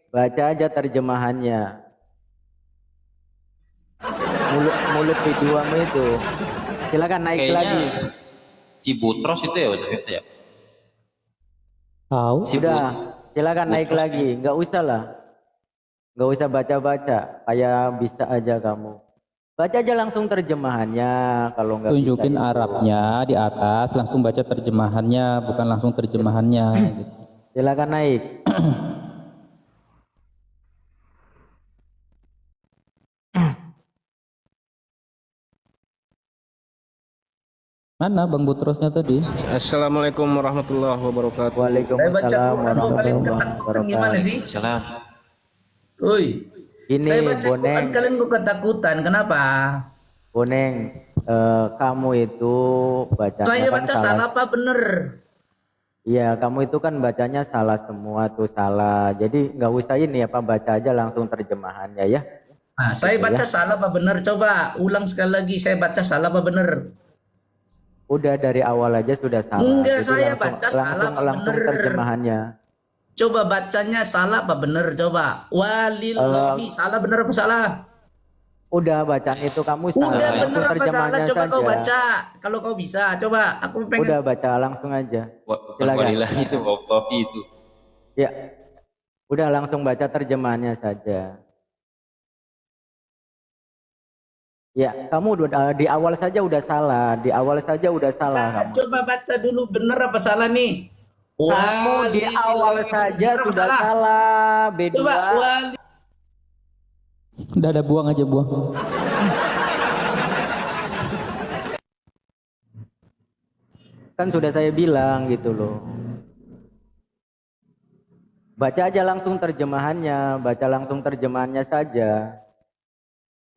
baca aja terjemahannya. Mulut videomu itu. Silakan naik Kayaknya lagi. si Butros itu ya Ustaz ya. Tahu? Si Udah, silakan naik Butros. lagi. Nggak usah lah. Nggak usah baca-baca. Kayak bisa aja kamu. Baca aja langsung terjemahannya. Kalau nggak bisa Tunjukin itu. Arabnya di atas, langsung baca terjemahannya, bukan langsung terjemahannya. gitu. Silakan naik. Mana Bang Butrosnya tadi? Assalamualaikum warahmatullahi wabarakatuh. Saya baca Waalaikumsalam Quran kok kalian warahmatullahi ketakutan gimana wabarakatuh. sih? Salam. Woi. Ini Saya baca Boneng. Quran kalian kok ketakutan. Kenapa? Boneng, kamu itu bacanya Saya kan baca salah apa bener? Iya, kamu itu kan bacanya salah semua tuh, salah. Jadi nggak usah ini apa, baca aja langsung terjemahannya ya. Nah, saya baca salah apa bener? Coba ulang sekali lagi. Saya baca salah apa bener? Udah dari awal aja sudah salah. Enggak, Jadi saya langsung, baca salah apa langsung bener? terjemahannya. Coba bacanya salah apa bener? Coba. Walillahi. Salah bener apa salah? Udah bacaan itu kamu salah. Udah langsung bener apa salah? terjemahannya Coba kau saja. baca. Kalau kau bisa. Coba. Aku pengen. Udah baca langsung aja. Silakan. Walillahi itu wallahi itu. Ya. Udah langsung baca terjemahannya saja. Ya, kamu udah di awal saja udah salah. Di awal saja udah salah kamu. Coba baca dulu bener apa salah nih? Kamu di awal saja Bener apa sudah salah. B2. Coba wali. Udah ada, buang aja, buang. Kan sudah saya bilang gitu loh. Baca aja langsung terjemahannya, baca langsung terjemahannya saja.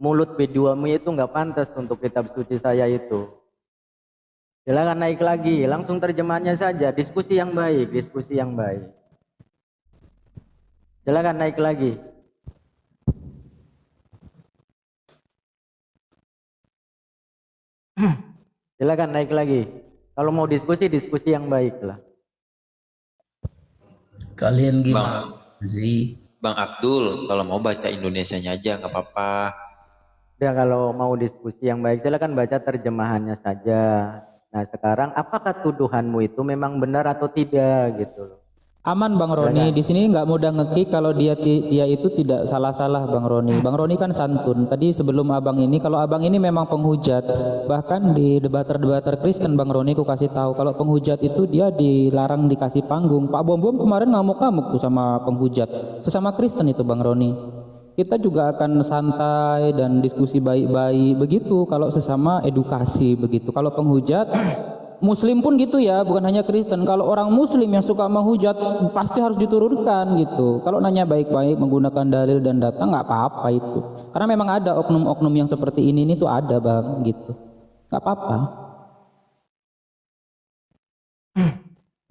Mulut B2-mu itu nggak pantas untuk kitab suci saya itu. Silakan naik lagi, langsung terjemahannya saja. Diskusi yang baik, diskusi yang baik. Silakan naik lagi. Silakan naik lagi. Kalau mau diskusi, diskusi yang baik lah. Kalian gimana sih? Bang Abdul, kalau mau baca Indonesianya aja nggak apa-apa. Ya, kalau mau diskusi yang baik, silakan baca terjemahannya saja. Nah, sekarang apakah tuduhanmu itu memang benar atau tidak gitu loh. Aman Bang Roni, di sini nggak mudah ngekick kalau dia itu tidak salah-salah Bang Roni. Bang Roni kan santun. Tadi sebelum abang ini, kalau abang ini memang penghujat, bahkan di debater-debater Kristen Bang Roni aku kasih tahu kalau penghujat itu dia dilarang dikasih panggung. Pak Bom Bom kemarin ngamuk-ngamuk tuh sama penghujat, sesama Kristen itu Bang Roni. Kita juga akan santai dan diskusi baik-baik begitu kalau sesama edukasi begitu. Kalau penghujat Muslim pun gitu ya, bukan hanya Kristen. Kalau orang Muslim yang suka menghujat pasti harus diturunkan gitu. Kalau nanya baik-baik menggunakan dalil dan data nggak apa-apa itu. Karena memang ada oknum-oknum yang seperti ini tuh ada Bang gitu. Nggak apa-apa.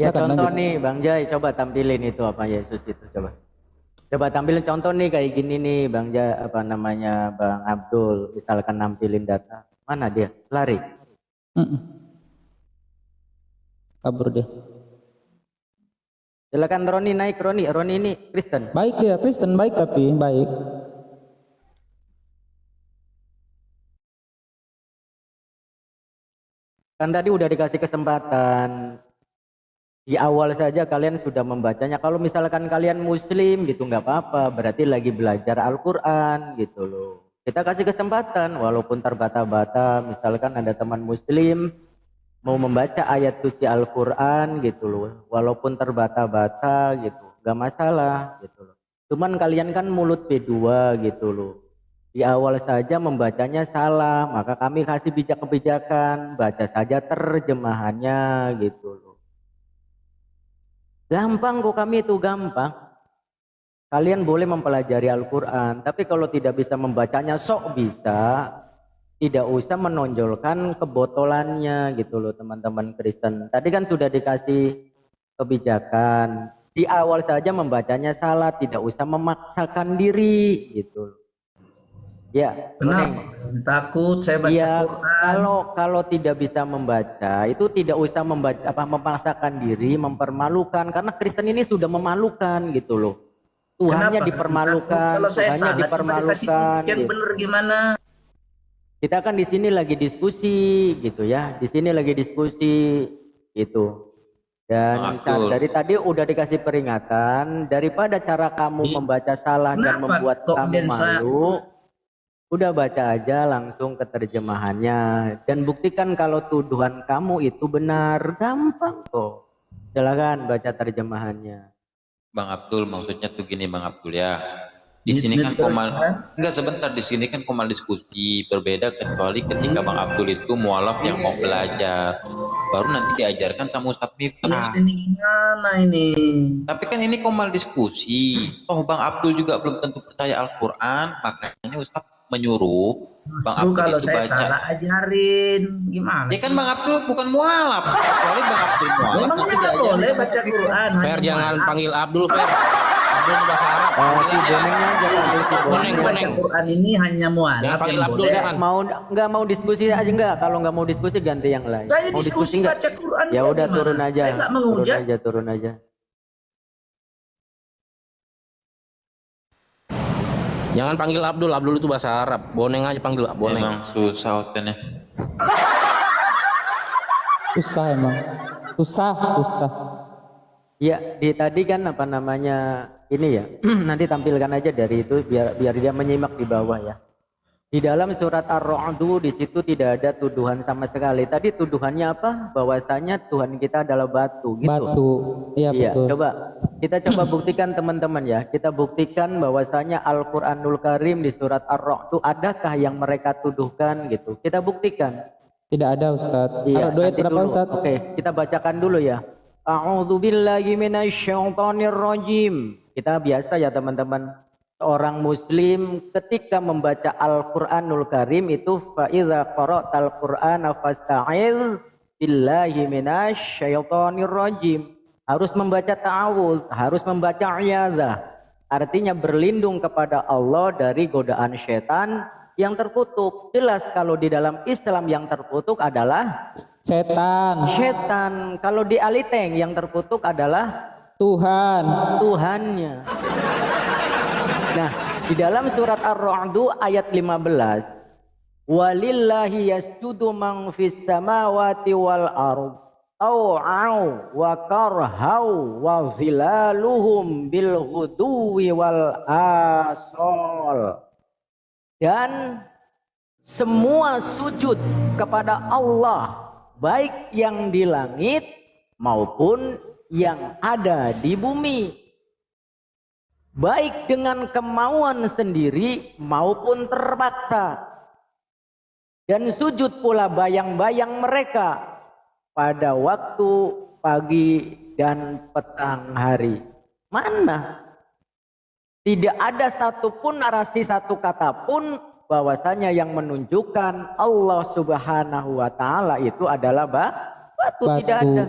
Ya Silakan, contoh lanjut. nih Bang Jai, coba tampilin itu apa Yesus itu coba. Coba tampilin contoh nih kayak gini nih Bang Jai, apa namanya Bang Abdul, misalkan nampilin data. Mana dia? Lari. Kabur dia. Silakan Roni naik, Roni ini Kristen. Baik dia, Kristen baik tapi baik. Kan tadi udah dikasih kesempatan. Di awal saja kalian sudah membacanya. Kalau misalkan kalian Muslim gitu nggak apa-apa, berarti lagi belajar Al-Quran gitu loh. Kita kasih kesempatan walaupun terbata-bata. Misalkan ada teman Muslim mau membaca ayat suci Al-Quran gitu loh, walaupun terbata-bata gitu, gak masalah gitu loh. Cuman kalian kan mulut B2 gitu loh. Di awal saja membacanya salah, maka kami kasih kebijakan, baca saja terjemahannya gitu loh. Gampang kok, kami itu gampang. Kalian boleh mempelajari Al-Quran, tapi kalau tidak bisa membacanya sok bisa. Tidak usah menonjolkan kebotolannya gitu loh teman-teman Kristen. Tadi kan sudah dikasih kebijakan. Di awal saja membacanya salah, tidak usah memaksakan diri gitu loh. Ya, Kenapa? Takut saya baca ya, Quran. kalau tidak bisa membaca itu tidak usah memaksakan diri, mempermalukan, karena Kristen ini sudah memalukan gitu loh. Tuhannya Kenapa? dipermalukan, Kalau saya Tuhannya salah, cuma dikasih dipermalukan. yang Gitu. bener gimana? Kita kan di sini lagi diskusi gitu ya, di sini lagi diskusi gitu. Dan Betul. dari tadi udah dikasih peringatan, daripada cara kamu membaca salah dan Kenapa membuat kok kamu kalian malu, udah baca aja langsung ke terjemahannya dan buktikan kalau tuduhan kamu itu benar, gampang kok. Silakan baca terjemahannya. Bang Abdul, maksudnya tuh gini Bang Abdul ya. Di sini kan komal, enggak sebentar, di sini kan komal diskusi, berbeda kecuali ketika Bang Abdul itu mualaf yang mau belajar, baru nanti diajarkan sama Ustadz Miftah. Ini gimana ini? Tapi kan ini komal diskusi, toh Bang Abdul juga belum tentu percaya Al-Quran, makanya Ustadz menyuruh Bang Justru Abdul kalau itu saya baca. salah ajarin. Gimana Ya sih? kan Bang Abdul bukan mualaf. Kecuali Bang Abdul mualaf. Memangnya tapi nggak diajarin boleh sama baca kita. Quran? Fer, hanya jangan mualaf? panggil Abdul, Fer. Abdul itu bahasa Arab. Si Panggil aja. bonengnya aja panggil si Boneng, boneng. Baca boneng. Quran ini hanya Jangan mualaf panggil yang Abdul, boleh. jangan. Nggak mau diskusi aja enggak? Kalau nggak mau diskusi ganti yang lain. Saya Mau diskusi nggak? baca Quran. Ya kok udah gimana? turun aja. Saya nggak menghujat. Turun aja. Jangan panggil Abdul. Abdul itu bahasa Arab. Boneng aja panggil boneng. Emang susah outnya. Susah emang. Susah. Ya, tadi kan apa namanya ini ya. Nanti tampilkan aja dari itu biar dia menyimak di bawah ya. Di dalam surat Ar-Ra'd di situ tidak ada tuduhan sama sekali. Tadi tuduhannya apa? Bahwasanya Tuhan kita adalah batu gitu. Batu. Iya Iya, betul. kita coba buktikan teman-teman ya. Kita buktikan bahwasanya Al-Qur'anul Karim di surat Ar-Ra'd adakah yang mereka tuduhkan gitu. Kita buktikan. Tidak ada Ustaz. Iya, Doa nanti berapa dulu. Ustaz? Oke, kita bacakan dulu ya. A'udzu billahi minasyaitonir rajim. Kita biasa ya teman-teman. Seorang muslim ketika membaca Al-Qur'anul Karim itu fa iza qara'tal Qur'ana fasta'iz billahi minasyaitonir rajim. Harus membaca ta'awudz, harus membaca iyadzah. Artinya berlindung kepada Allah dari godaan setan yang terkutuk. Jelas kalau di dalam Islam yang terkutuk adalah Setan. setan. Kalau di Aliteng yang terkutuk adalah Tuhan. Tuhannya. Nah, di dalam surat Ar-Ra'd ayat 15, walillahi yasjudu man fis samawati wal ard taw'au wa karhau wa zilaluhum bil ghuduwi wal asal. Dan semua sujud kepada Allah, baik yang di langit maupun yang ada di bumi, baik dengan kemauan sendiri maupun terpaksa. Dan sujud pula bayang-bayang mereka pada waktu pagi dan petang hari. Mana? Tidak ada satupun narasi satu kata pun bahwasanya yang menunjukkan Allah Subhanahu wa taala itu adalah batu. Tidak ada.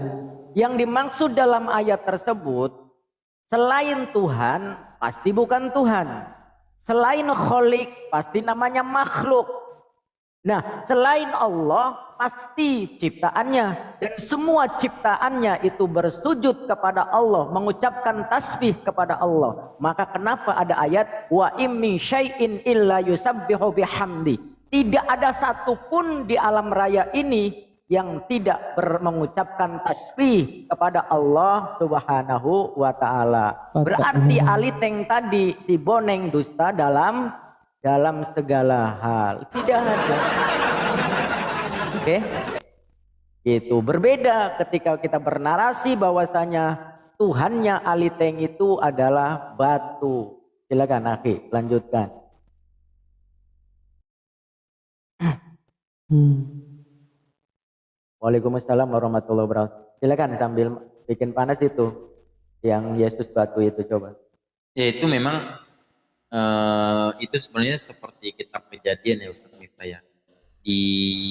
Yang dimaksud dalam ayat tersebut selain Tuhan pasti bukan Tuhan. Selain Khalik pasti namanya makhluk. Nah, selain Allah pasti ciptaannya, dan semua ciptaannya itu bersujud kepada Allah, mengucapkan tasbih kepada Allah. Maka kenapa ada ayat wa im min syai'in illa yusabbihu bihamdi? Tidak ada satupun di alam raya ini yang tidak mengucapkan tasbih kepada Allah Subhanahu wa taala. Berarti Aliteng tadi si boneng dusta dalam segala hal. Tidak ada. Oke. Itu berbeda ketika kita bernarasi bahwasanya Tuhannya Aliteng itu adalah batu. Silakan Akhi, lanjutkan. Waalaikumsalam warahmatullahi wabarakatuh. Silakan sambil bikin panas itu yang Yesus batu itu coba. Ya itu memang itu sebenarnya seperti kitab Kejadian ya Ustaz Miftah ya.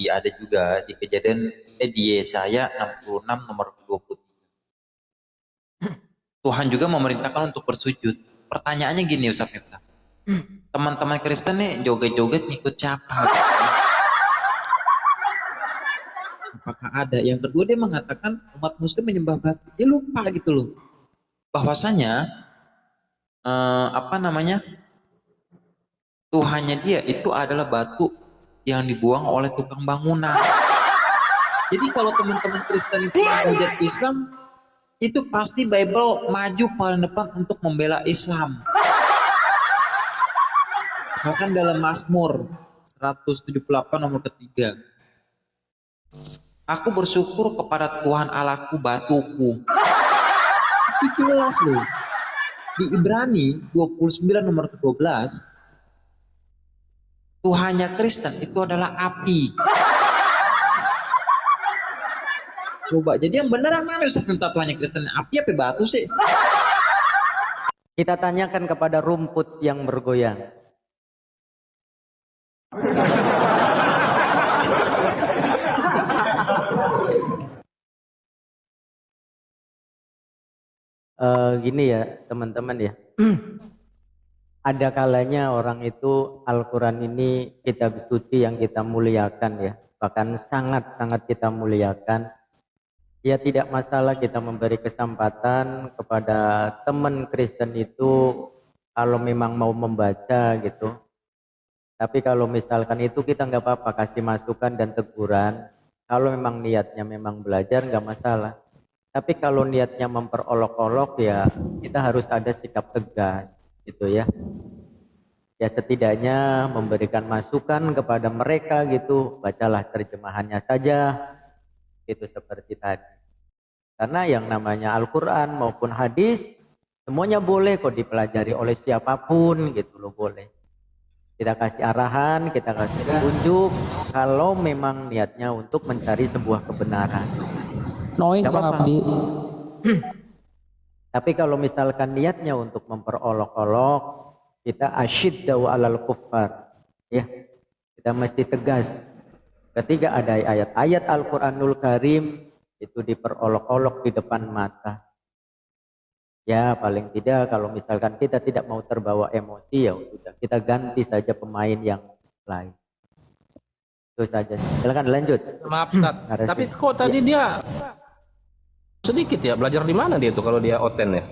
Ada juga di Kejadian di Yesaya 66 nomor 23. Tuhan juga memerintahkan untuk bersujud. Pertanyaannya gini Ustaz Miftah. Teman-teman Kristen nih joget-joget ngikut siapa? Apakah ada? Yang kedua dia mengatakan umat muslim menyembah batu. Dia lupa gitu loh. Bahwasanya Tuhannya dia itu adalah batu yang dibuang oleh tukang bangunan. Jadi kalau teman-teman Kristen itu menghujat Islam, itu pasti Bible maju paling depan untuk membela Islam. Bahkan dalam Mazmur 178 nomor ketiga, aku bersyukur kepada Tuhan Allahku batuku. Itu jelas loh. Di Ibrani 29 nomor ke-12, Tuhannya Kristen itu adalah api. Coba, jadi yang beneran mana Ustaz minta Tuhannya Kristen? Api apa batu sih? Kita tanyakan kepada rumput yang bergoyang. Gini ya teman-teman ya. Ada kalanya orang itu Al-Quran ini kitab suci yang kita muliakan ya. Bahkan sangat-sangat kita muliakan. Ya tidak masalah kita memberi kesempatan kepada teman Kristen itu kalau memang mau membaca gitu. Tapi kalau misalkan itu kita nggak apa-apa kasih masukan dan teguran. Kalau memang niatnya memang belajar nggak masalah. Tapi kalau niatnya memperolok-olok ya kita harus ada sikap tegas gitu ya. Ya setidaknya memberikan masukan kepada mereka gitu. Bacalah terjemahannya saja. Itu seperti tadi. Karena yang namanya Al-Quran maupun hadis semuanya boleh kok dipelajari oleh siapapun gitu loh, boleh. Kita kasih arahan, kita kasih petunjuk kalau memang niatnya untuk mencari sebuah kebenaran. Noise Gak Bang apa-apa. Abdi. Tapi kalau misalkan niatnya untuk memperolok-olok, kita asyiddau alal kuffar. Ya, kita mesti tegas. Ketika ada ayat-ayat Al-Quranul Karim itu diperolok-olok di depan mata. Ya paling tidak kalau misalkan kita tidak mau terbawa emosi ya udah kita ganti saja pemain yang lain. Itu saja. Silakan lanjut. Maaf Ustaz. Tapi kok tadi dia sedikit ya belajar di mana dia tuh kalau dia oten ya?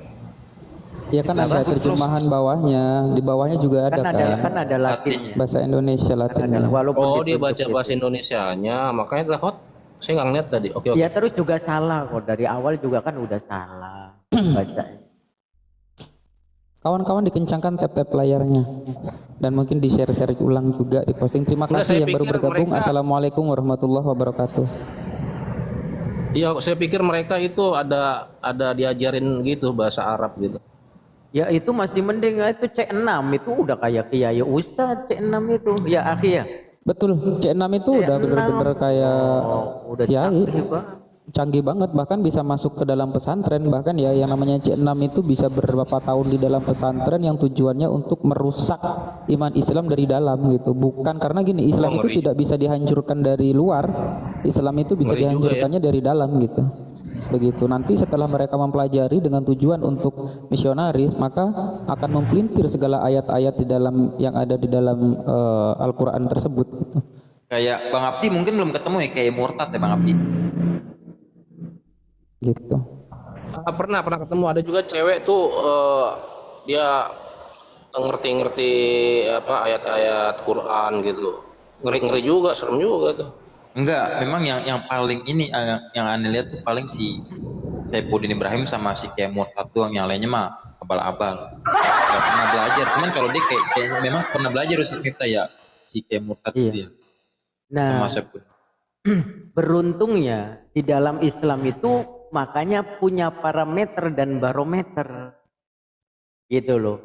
Ya kan ada terjemahan bawahnya, di bawahnya juga ada Kan ada Latinnya. bahasa Indonesia Latinnya. Walaupun Oh dia ditunjuk baca itu. bahasa Indonesianya, makanya adalah hot. Saya nggak ngeliat tadi. Oke. Ya terus juga salah kok dari awal juga kan udah salah bacanya. Kawan-kawan dikencangkan tap-tap layarnya dan mungkin di share-share ulang juga di posting. Terima Enggak, kasih saya yang baru pikir bergabung. mereka- Assalamualaikum warahmatullahi wabarakatuh. Iya, saya pikir mereka itu ada diajarin gitu bahasa Arab gitu. Ya itu masih mending itu C6 itu udah kayak Kiai Ustadz C6 itu ya akhi ya. Betul, C6 itu udah C6. bener-bener kayak Udah kiai. canggih banget. Canggih banget, bahkan bisa masuk ke dalam pesantren. Bahkan ya yang namanya C6 itu bisa beberapa tahun di dalam pesantren yang tujuannya untuk merusak iman Islam dari dalam gitu. Bukan karena gini, Islam itu ngeri. tidak bisa dihancurkan dari luar. Islam itu bisa Ngeri juga dihancurkannya dari dalam gitu. Begitu. Nanti setelah mereka mempelajari dengan tujuan untuk misionaris, maka akan mempelintir segala ayat-ayat di dalam yang ada di dalam Al-Qur'an tersebut gitu. Kayak Bang Abdi mungkin belum ketemu ya kayak murtad ya Bang Abdi. Gitu. Pernah ketemu ada juga cewek tuh dia ngerti apa ayat-ayat Quran gitu. Ngeri juga, serem juga tuh. Enggak, memang yang paling ini yang aneh lihat tuh paling si Saifuddin Ibrahim sama si kayak murtad doang, yang lainnya mah abal-abal. Gak pernah belajar. Cuman kalau dia kayak memang pernah belajar Ustaz kita ya si kayak murtad Iya. dia. Nah, Sama Saifuddin. beruntungnya di dalam Islam itu makanya punya parameter dan barometer gitu loh.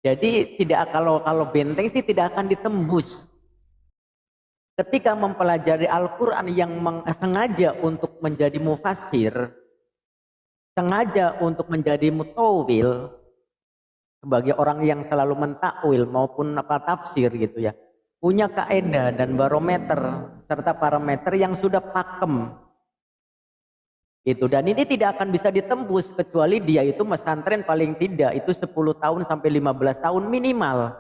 Jadi tidak kalau benteng sih tidak akan ditembus. Ketika mempelajari Al-Quran yang sengaja untuk menjadi mufassir, sengaja untuk menjadi mutawil, sebagai orang yang selalu mentakwil maupun tafsir gitu ya, punya kaedah dan barometer serta parameter yang sudah pakem gitu. Dan ini tidak akan bisa ditembus kecuali dia itu pesantren paling tidak itu 10 tahun sampai 15 tahun minimal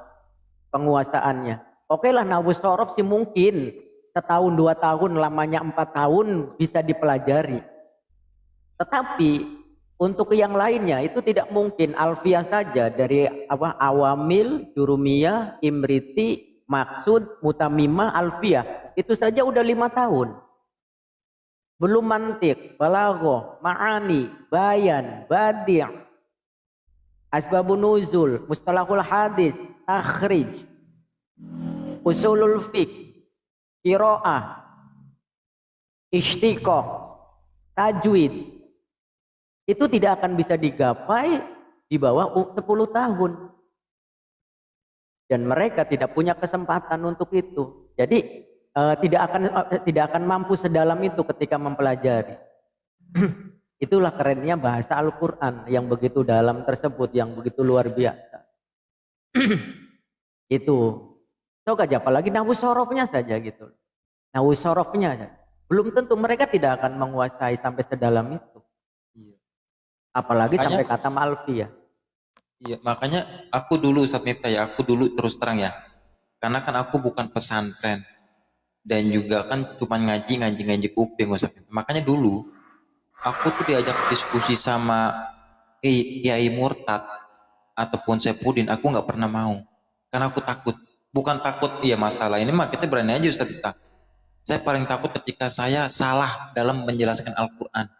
penguasaannya. Oke lah nahwu shorof sih mungkin setahun 2 tahun, lamanya 4 tahun bisa dipelajari. Tetapi untuk yang lainnya itu tidak mungkin. Alfiah saja dari awamil, jurumiyah, imriti, maksud, mutamimah, alfiah itu saja udah 5 tahun. Belum mantik, balaghah, ma'ani, bayan, badi', asbabun nuzul, mustalahul hadis, takhrij, usulul fiqh, qiraah, istiqoh, tajwid. Itu tidak akan bisa digapai di bawah 10 tahun. Dan mereka tidak punya kesempatan untuk itu. Jadi tidak akan mampu sedalam itu ketika mempelajari. Itulah kerennya bahasa Al-Quran yang begitu dalam tersebut, yang begitu luar biasa. Itu. Coba aja apalagi nahwu sorofnya saja gitu. Nahwu sorofnya saja. Belum tentu mereka tidak akan menguasai sampai sedalam itu. Apalagi Makanya- sampai kata Malfi ya. Iya, makanya aku dulu Ustadz Miftah ya, aku dulu terus terang ya. Karena kan aku bukan pesantren dan juga kan cuma ngaji kuping Ustadz Miftah. Makanya dulu aku tuh diajak diskusi sama Kiai Murtad ataupun Saipudin, aku nggak pernah mau. Karena aku takut. Bukan takut, iya masalah ini mah kita berani aja Ustadz Miftah. Saya paling takut ketika saya salah dalam menjelaskan Al-Quran.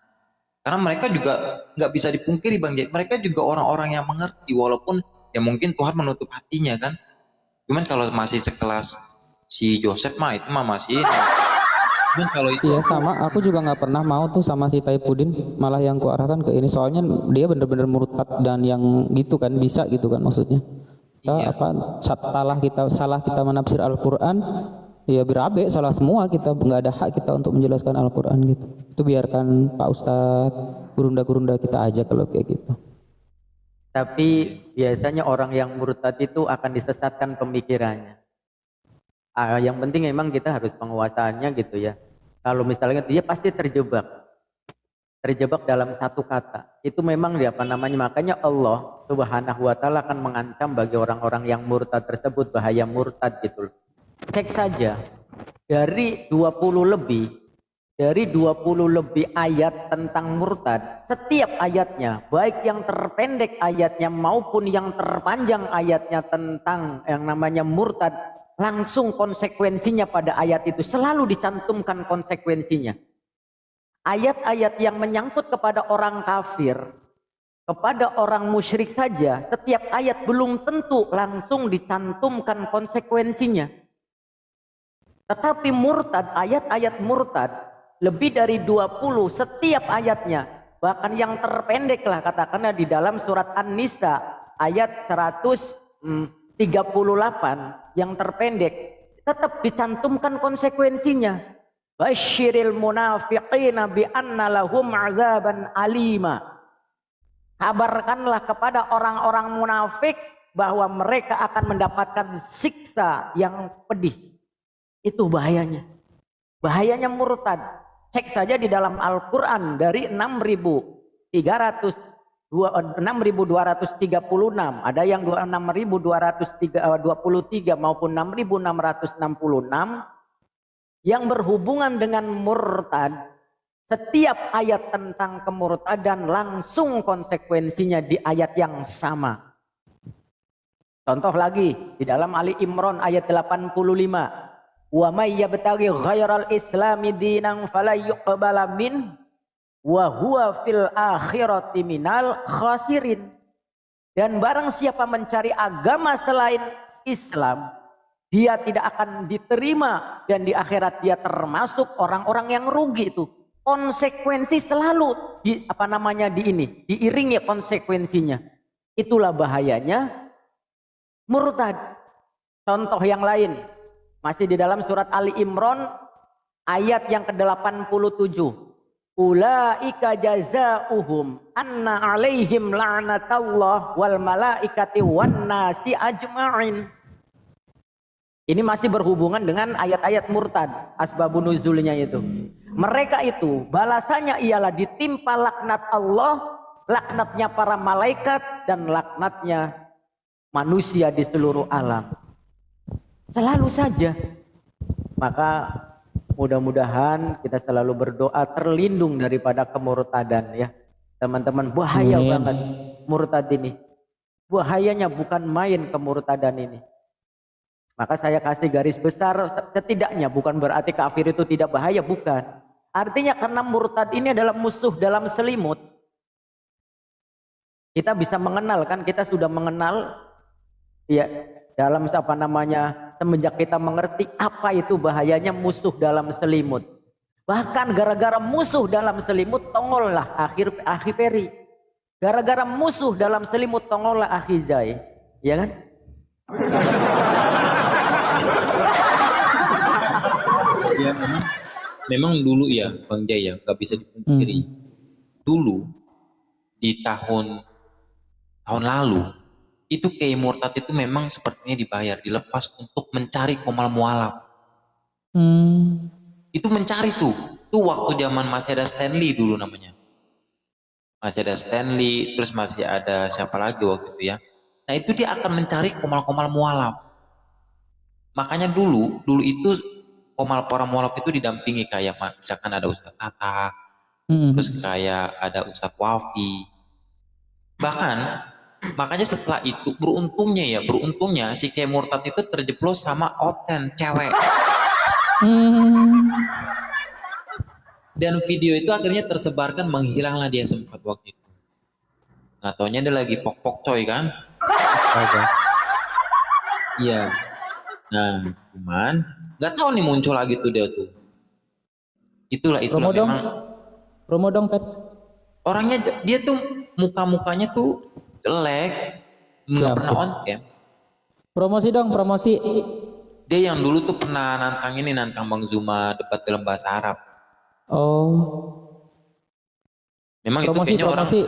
Karena mereka juga nggak bisa dipungkiri Bang Jai, mereka juga orang-orang yang mengerti walaupun ya mungkin Tuhan menutup hatinya kan. Cuman kalau masih sekelas si Joseph mah itu mah masih. Cuman kalau itu Iya sama, aku juga nggak pernah mau tuh sama si Taipudin, malah yang kuarahkan ke ini soalnya dia bener-bener murtad dan yang gitu kan bisa gitu kan maksudnya. Kita Iya. salah kita menafsir Al-Quran, ya berabe salah semua, kita nggak ada hak kita untuk menjelaskan Al-Quran gitu. Itu biarkan Pak Ustadz, gurunda-gurunda kita aja kalau kayak gitu. Tapi biasanya orang yang murtad itu akan disesatkan pemikirannya. Yang penting memang kita harus penguasaannya gitu ya. Kalau misalnya dia pasti terjebak dalam satu kata. Itu memang dia makanya Allah Subhanahu wa taala akan mengancam bagi orang-orang yang murtad tersebut, bahaya murtad gitu loh. Cek saja dari 20 lebih ayat tentang murtad, setiap ayatnya, baik yang terpendek ayatnya maupun yang terpanjang ayatnya tentang yang namanya murtad, langsung konsekuensinya pada ayat itu selalu dicantumkan konsekuensinya. Ayat-ayat yang menyangkut kepada orang kafir, kepada orang musyrik saja, setiap ayat belum tentu langsung dicantumkan konsekuensinya. Tetapi murtad, ayat-ayat murtad lebih dari 20 setiap ayatnya, bahkan yang terpendek lah katakanlah di dalam surat An-Nisa ayat 138 yang terpendek tetap dicantumkan konsekuensinya. Basyiril munafiqina bi anna lahum azaban alima. Kabarkanlah kepada orang-orang munafik bahwa mereka akan mendapatkan siksa yang pedih. Itu bahayanya. Bahayanya murtad. Cek saja di dalam Al-Quran dari 6.236, ada yang 6.223 maupun 6.666 yang berhubungan dengan murtad. Setiap ayat tentang kemurtadan langsung konsekuensinya di ayat yang sama. Contoh lagi di dalam Ali Imran ayat 85. Wa may yabtaghi ghairal islami dinan fala yuqbala min wa huwa fil akhirati minal khasirin. Dan barang siapa mencari agama selain Islam, dia tidak akan diterima dan di akhirat dia termasuk orang-orang yang rugi itu. Konsekuensi selalu diiringi konsekuensinya. Itulah bahayanya murtad. Contoh yang lain masih di dalam surat Ali Imran ayat yang ke-87. Ulaika jazaohum anna alaihim la'natallah wal malaikati wan nasi ajma'in. Ini masih berhubungan dengan ayat-ayat murtad, asbabun nuzulnya itu. Mereka itu balasannya ialah ditimpa laknat Allah, laknatnya para malaikat dan laknatnya manusia di seluruh alam. Selalu saja. Maka mudah-mudahan kita selalu berdoa terlindung daripada kemurtadan ya. Teman-teman, bahaya banget murtad ini. Bahayanya bukan main kemurtadan ini. Maka saya kasih garis besar setidaknya, bukan berarti kafir itu tidak bahaya, bukan. Artinya karena murtad ini adalah musuh dalam selimut. Kita bisa mengenal kan, kita sudah mengenal ya dalam semenjak kita mengerti apa itu bahayanya musuh dalam selimut. Bahkan gara-gara musuh dalam selimut tongollah akhi Peri. Gara-gara musuh dalam selimut tongollah akhi Zai. Ya kan? Ya memang dulu ya Bang Jaya nggak bisa dipungkiri. Dulu di tahun lalu itu Kiai Murtad itu memang sepertinya dilepas untuk mencari komal mualaf. Itu mencari tuh waktu zaman masih ada Stanley dulu namanya. masih ada Stanley, terus masih ada siapa lagi waktu itu ya. Nah itu dia akan mencari komal-komal mualaf. Makanya dulu itu para mualaf itu didampingi kayak misalkan ada Ustadz Tata, terus kayak ada Ustadz Wafi. Bahkan makanya setelah itu beruntungnya si Kiai Murtad itu terjeblos sama Oten cewek. Dan video itu akhirnya tersebarkan, menghilanglah dia sempat waktu itu. Nggak taunya dia lagi pok-pok coy kan. Iya. Nah cuman nggak tahu nih muncul lagi tuh dia tuh. Itulah Promo dong Pet. orangnya, dia tuh muka-mukanya tuh jelek, nggak pernah on cam. Promosi dong, promosi. Dia yang dulu tuh pernah nantang Bang Zuma debat dalam bahasa Arab. Oh. Memang Promosi, itu kayaknya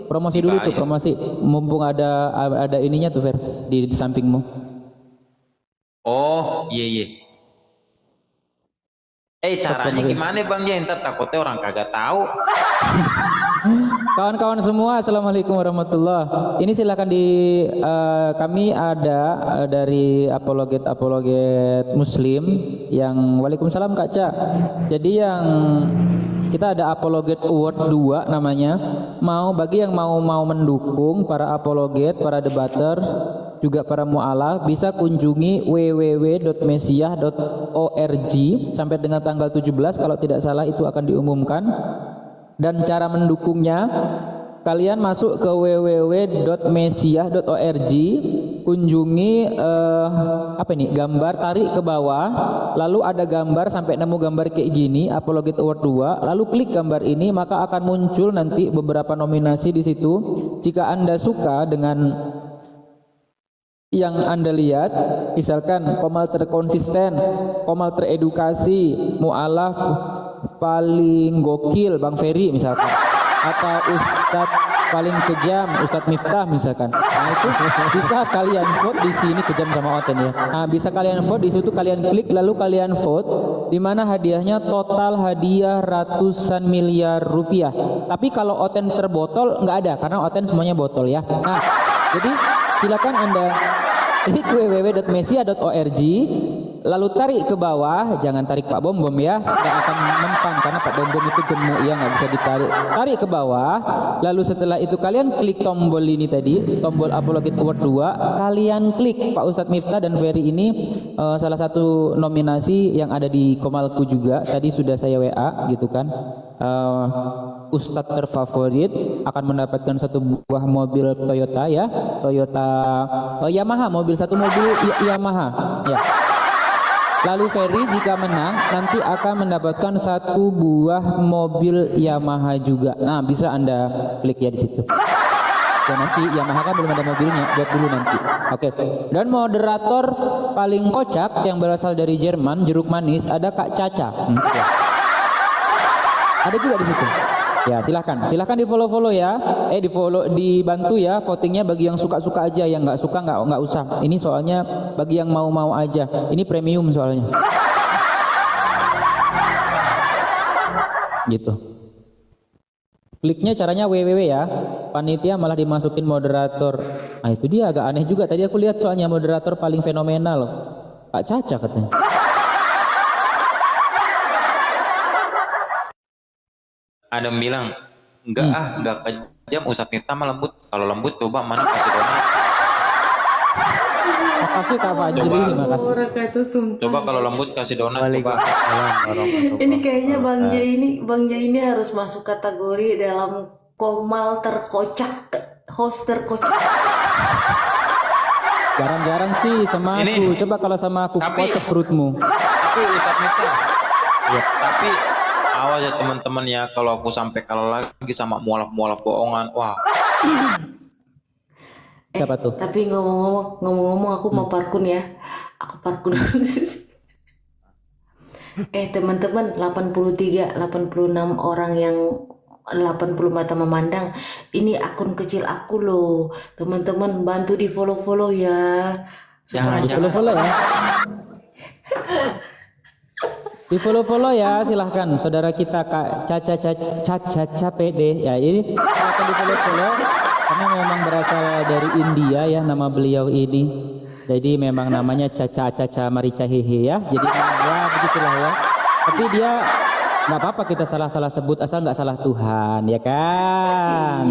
promosi dulu tuh, promosi. Mumpung ada ininya tuh Fer di sampingmu. Oh iya. Caranya gimana Bang ya? Ntar takutnya orang kagak tahu. Kawan-kawan semua, assalamualaikum warahmatullah. Ini silakan kami ada dari apologet Muslim yang waalaikumsalam Kak Ca. Jadi yang kita ada Apologet Award 2 namanya. Bagi yang mau mendukung para apologet, para debater, juga para mu'alaf, bisa kunjungi www.mesiah.org sampai dengan tanggal 17 kalau tidak salah itu akan diumumkan. Dan cara mendukungnya, kalian masuk ke www.mesiah.org, kunjungi gambar, tarik ke bawah, lalu ada gambar sampai nemu gambar kayak gini, Apologet Award 2, lalu klik gambar ini, maka akan muncul nanti beberapa nominasi di situ. Jika Anda suka dengan yang Anda lihat, misalkan komal terkonsisten, komal teredukasi, mu'alaf paling gokil Bang Ferry misalkan, atau Ustadz paling kejam Ustadz Miftah misalkan. Nah itu bisa kalian vote di sini, kejam sama Oten ya. Nah bisa kalian vote di situ, kalian klik lalu kalian vote, di mana hadiahnya total hadiah ratusan miliar rupiah. Tapi kalau Oten terbotol nggak ada, karena Oten semuanya botol ya. Nah jadi silakan Anda klik www.mesiah.org, lalu tarik ke bawah, jangan tarik Pak Bom ya, nggak akan mempan karena Pak Bom itu gemuk ya, nggak bisa ditarik. Tarik ke bawah, lalu setelah itu kalian klik tombol ini tadi, tombol Apologet Award 2, kalian klik Pak Ustadz Miftah dan Ferry ini salah satu nominasi yang ada di Komalku juga, tadi sudah saya WA gitu kan. Ustadz terfavorit akan mendapatkan satu buah mobil Toyota ya, Yamaha, satu mobil Yamaha ya. Lalu Ferry jika menang nanti akan mendapatkan satu buah mobil Yamaha juga. Nah bisa Anda klik ya di situ. Dan nanti Yamaha kan belum ada mobilnya, buat dulu nanti. Oke. Dan moderator paling kocak yang berasal dari Jerman, jeruk manis, ada Kak Caca. Ya. Ada juga di situ. Ya silahkan di follow ya, dibantu ya votingnya, bagi yang suka aja, yang nggak suka nggak usah. Ini soalnya bagi yang mau aja, ini premium soalnya. Gitu. Kliknya caranya www ya, panitia malah dimasukin moderator. Nah itu dia agak aneh juga, tadi aku lihat soalnya moderator paling fenomenal Kak Caca katanya. Ada yang bilang enggak kejam, Ustadz Miftah mah lembut. Kalau lembut coba mana kasih donat. Makasih Kak Fajri, terima kasih. Coba kalau lembut kasih donat coba. Ini kayaknya Bang Jai ini harus masuk kategori dalam komal terkocak, host terkocak. Jarang-jarang sih sama aku. Coba kalau sama aku kocok perutmu. Tapi Ustadz Miftah. Ya, tapi awas ya teman-teman ya, kalau aku sampai kalah lagi sama mualaf bohongan, wah. Siapa tuh? Tapi ngomong-ngomong aku mau parkun ya. Aku parkun. Teman-teman, 86 orang yang 80 mata memandang. Ini akun kecil aku loh. Teman-teman bantu di follow ya. Jangan follow ya. Di follow ya, silahkan saudara kita Kak Caca PD ya, ini akan di follow karena memang berasal dari India ya nama beliau ini. Jadi memang namanya Caca Marica Hehe ya. Jadi memang ya begitulah ya. Tapi dia nggak apa-apa kita salah sebut asal nggak salah Tuhan ya kan.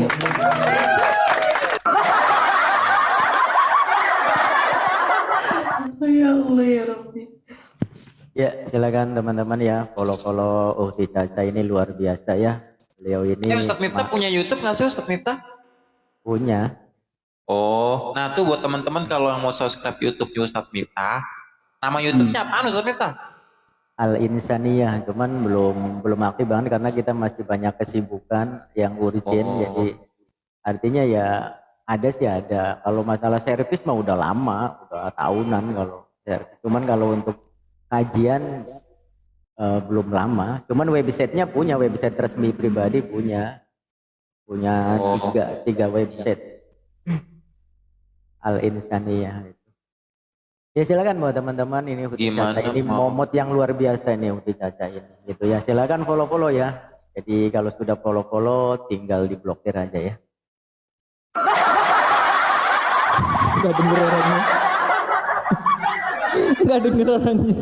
Ya Allah ya Rabbi. Ya, silakan teman-teman ya follow Ukti Caca ini luar biasa ya. Beliau ini Ustadz Miftah punya YouTube nggak sih Ustadz Miftah? punya. Oh, nah tuh buat teman-teman kalau yang mau subscribe YouTube Ustadz Miftah, nama YouTube-nya apaan Ustadz Miftah? Al Insaniyah, cuman belum aktif banget karena kita masih banyak kesibukan yang urgent. Jadi artinya ya ada sih ada. Kalau masalah servis mah udah lama, udah tahunan kalau servis. Cuman kalau untuk kajian belum lama. Cuman websitenya punya, website resmi pribadi punya tiga website. Al Insaniyah. Ya silakan buat teman-teman ini Ukti Caca ini momot yang luar biasa ini Ukti Caca ini gitu ya. Silakan follow ya. Jadi kalau sudah follow tinggal diblokir aja ya. Nggak denger orangnya. Nggak denger orangnya.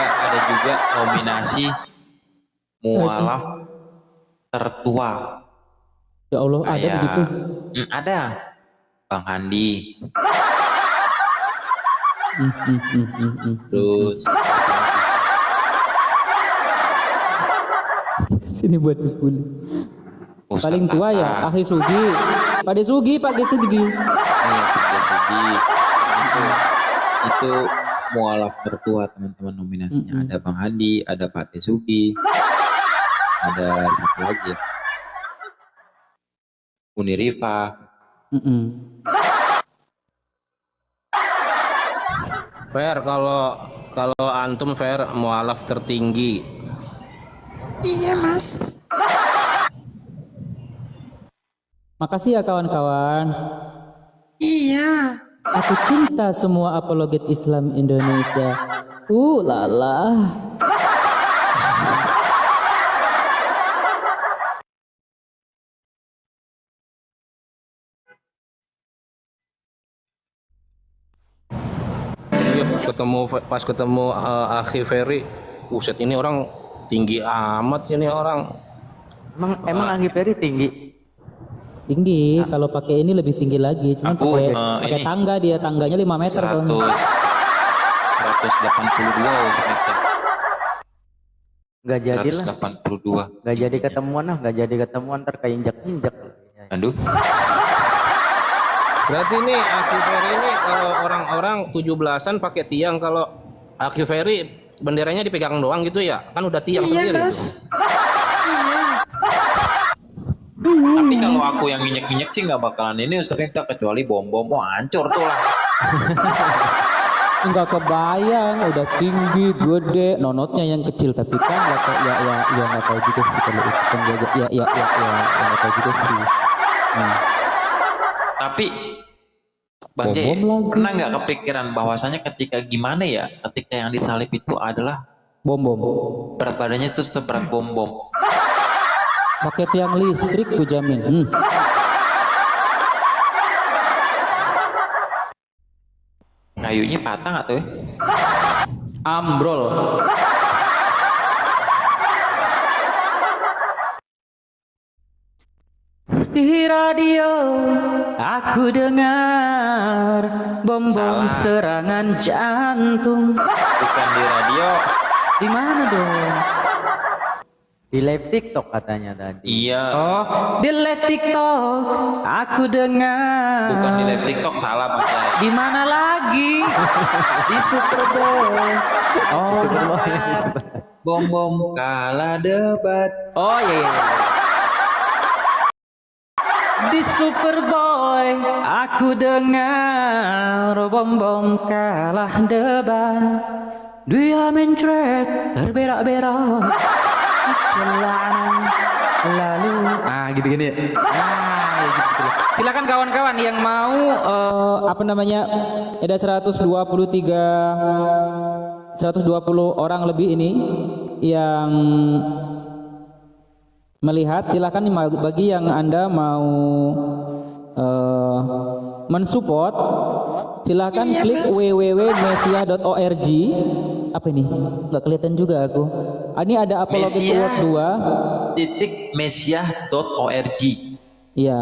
Ada juga nominasi mualaf tertua. Ya Allah, ada begitu. Ada. Bang Handi. Terus Sini buat dibully. Paling tua ya, Akhi Sugi. Pak De Sugi. Iya, Pak De Sugi. Itu mualaf tertua teman-teman nominasinya. Ada Bang Handi, ada Pak De Sugi, ada siapa lagi ya? Uni Rifa. Fair, kalau antum fair mualaf tertinggi. Iya Mas. Makasih ya kawan-kawan. Iya. Aku cinta semua apologet Islam Indonesia. Lala. Iya, pas ketemu Akhi Ferry, buset ini orang tinggi amat ini orang. Emang Akhi Ferry tinggi? Tinggi, kalau pakai ini lebih tinggi lagi. Cuma pakai tangga, dia tangganya 5 meter. 182 Ustadz. Nggak jadi lah. 182. Nggak jadi ketemuan terkeinjak-injak. Aduh. Berarti ini Akhi Ferry ini kalau orang-orang 17-an pakai tiang, kalau Akhi Ferry benderanya dipegang doang gitu ya? Kan udah tiang sendiri. Tapi kalau aku yang nginjek-nginjek sih nggak bakalan ini Ustadz Miftah, kecuali bom-bom hancur tuh lah. Enggak kebayang, udah tinggi, gede, nonotnya yang kecil, tapi kan ya nggak tahu juga sih kalau itu kan ya nggak tahu juga sih. Tapi Bang Jay, pernah nggak kepikiran bahwasanya ketika yang disalib itu adalah bom. Berat badannya itu seberat bom. Pakai tiang listrik, ku jamin. Kayunya patah nggak tuh? Ambrol. Di radio aku dengar bom serangan jantung. Bukan di radio. Di mana dong? Di live TikTok katanya tadi. Iya. Oh, di live TikTok aku dengar. Bukan di live TikTok, salah Bang Jay. Di mana lagi? Di Super Bowl. Oh, bom kalah debat. Oh iya. Di Superboy aku dengar bom kalah debat. Dia mencret terberak-berak di celana lalu. Gini-gini. Gitu. Silakan kawan-kawan yang mau Eda 123 120 orang lebih ini yang melihat, silahkan bagi yang Anda mau mensupport, silahkan klik www.mesia.org. Apa ini? Nggak kelihatan juga aku. Ini ada Apologet Award 2. Mesia.org. Iya.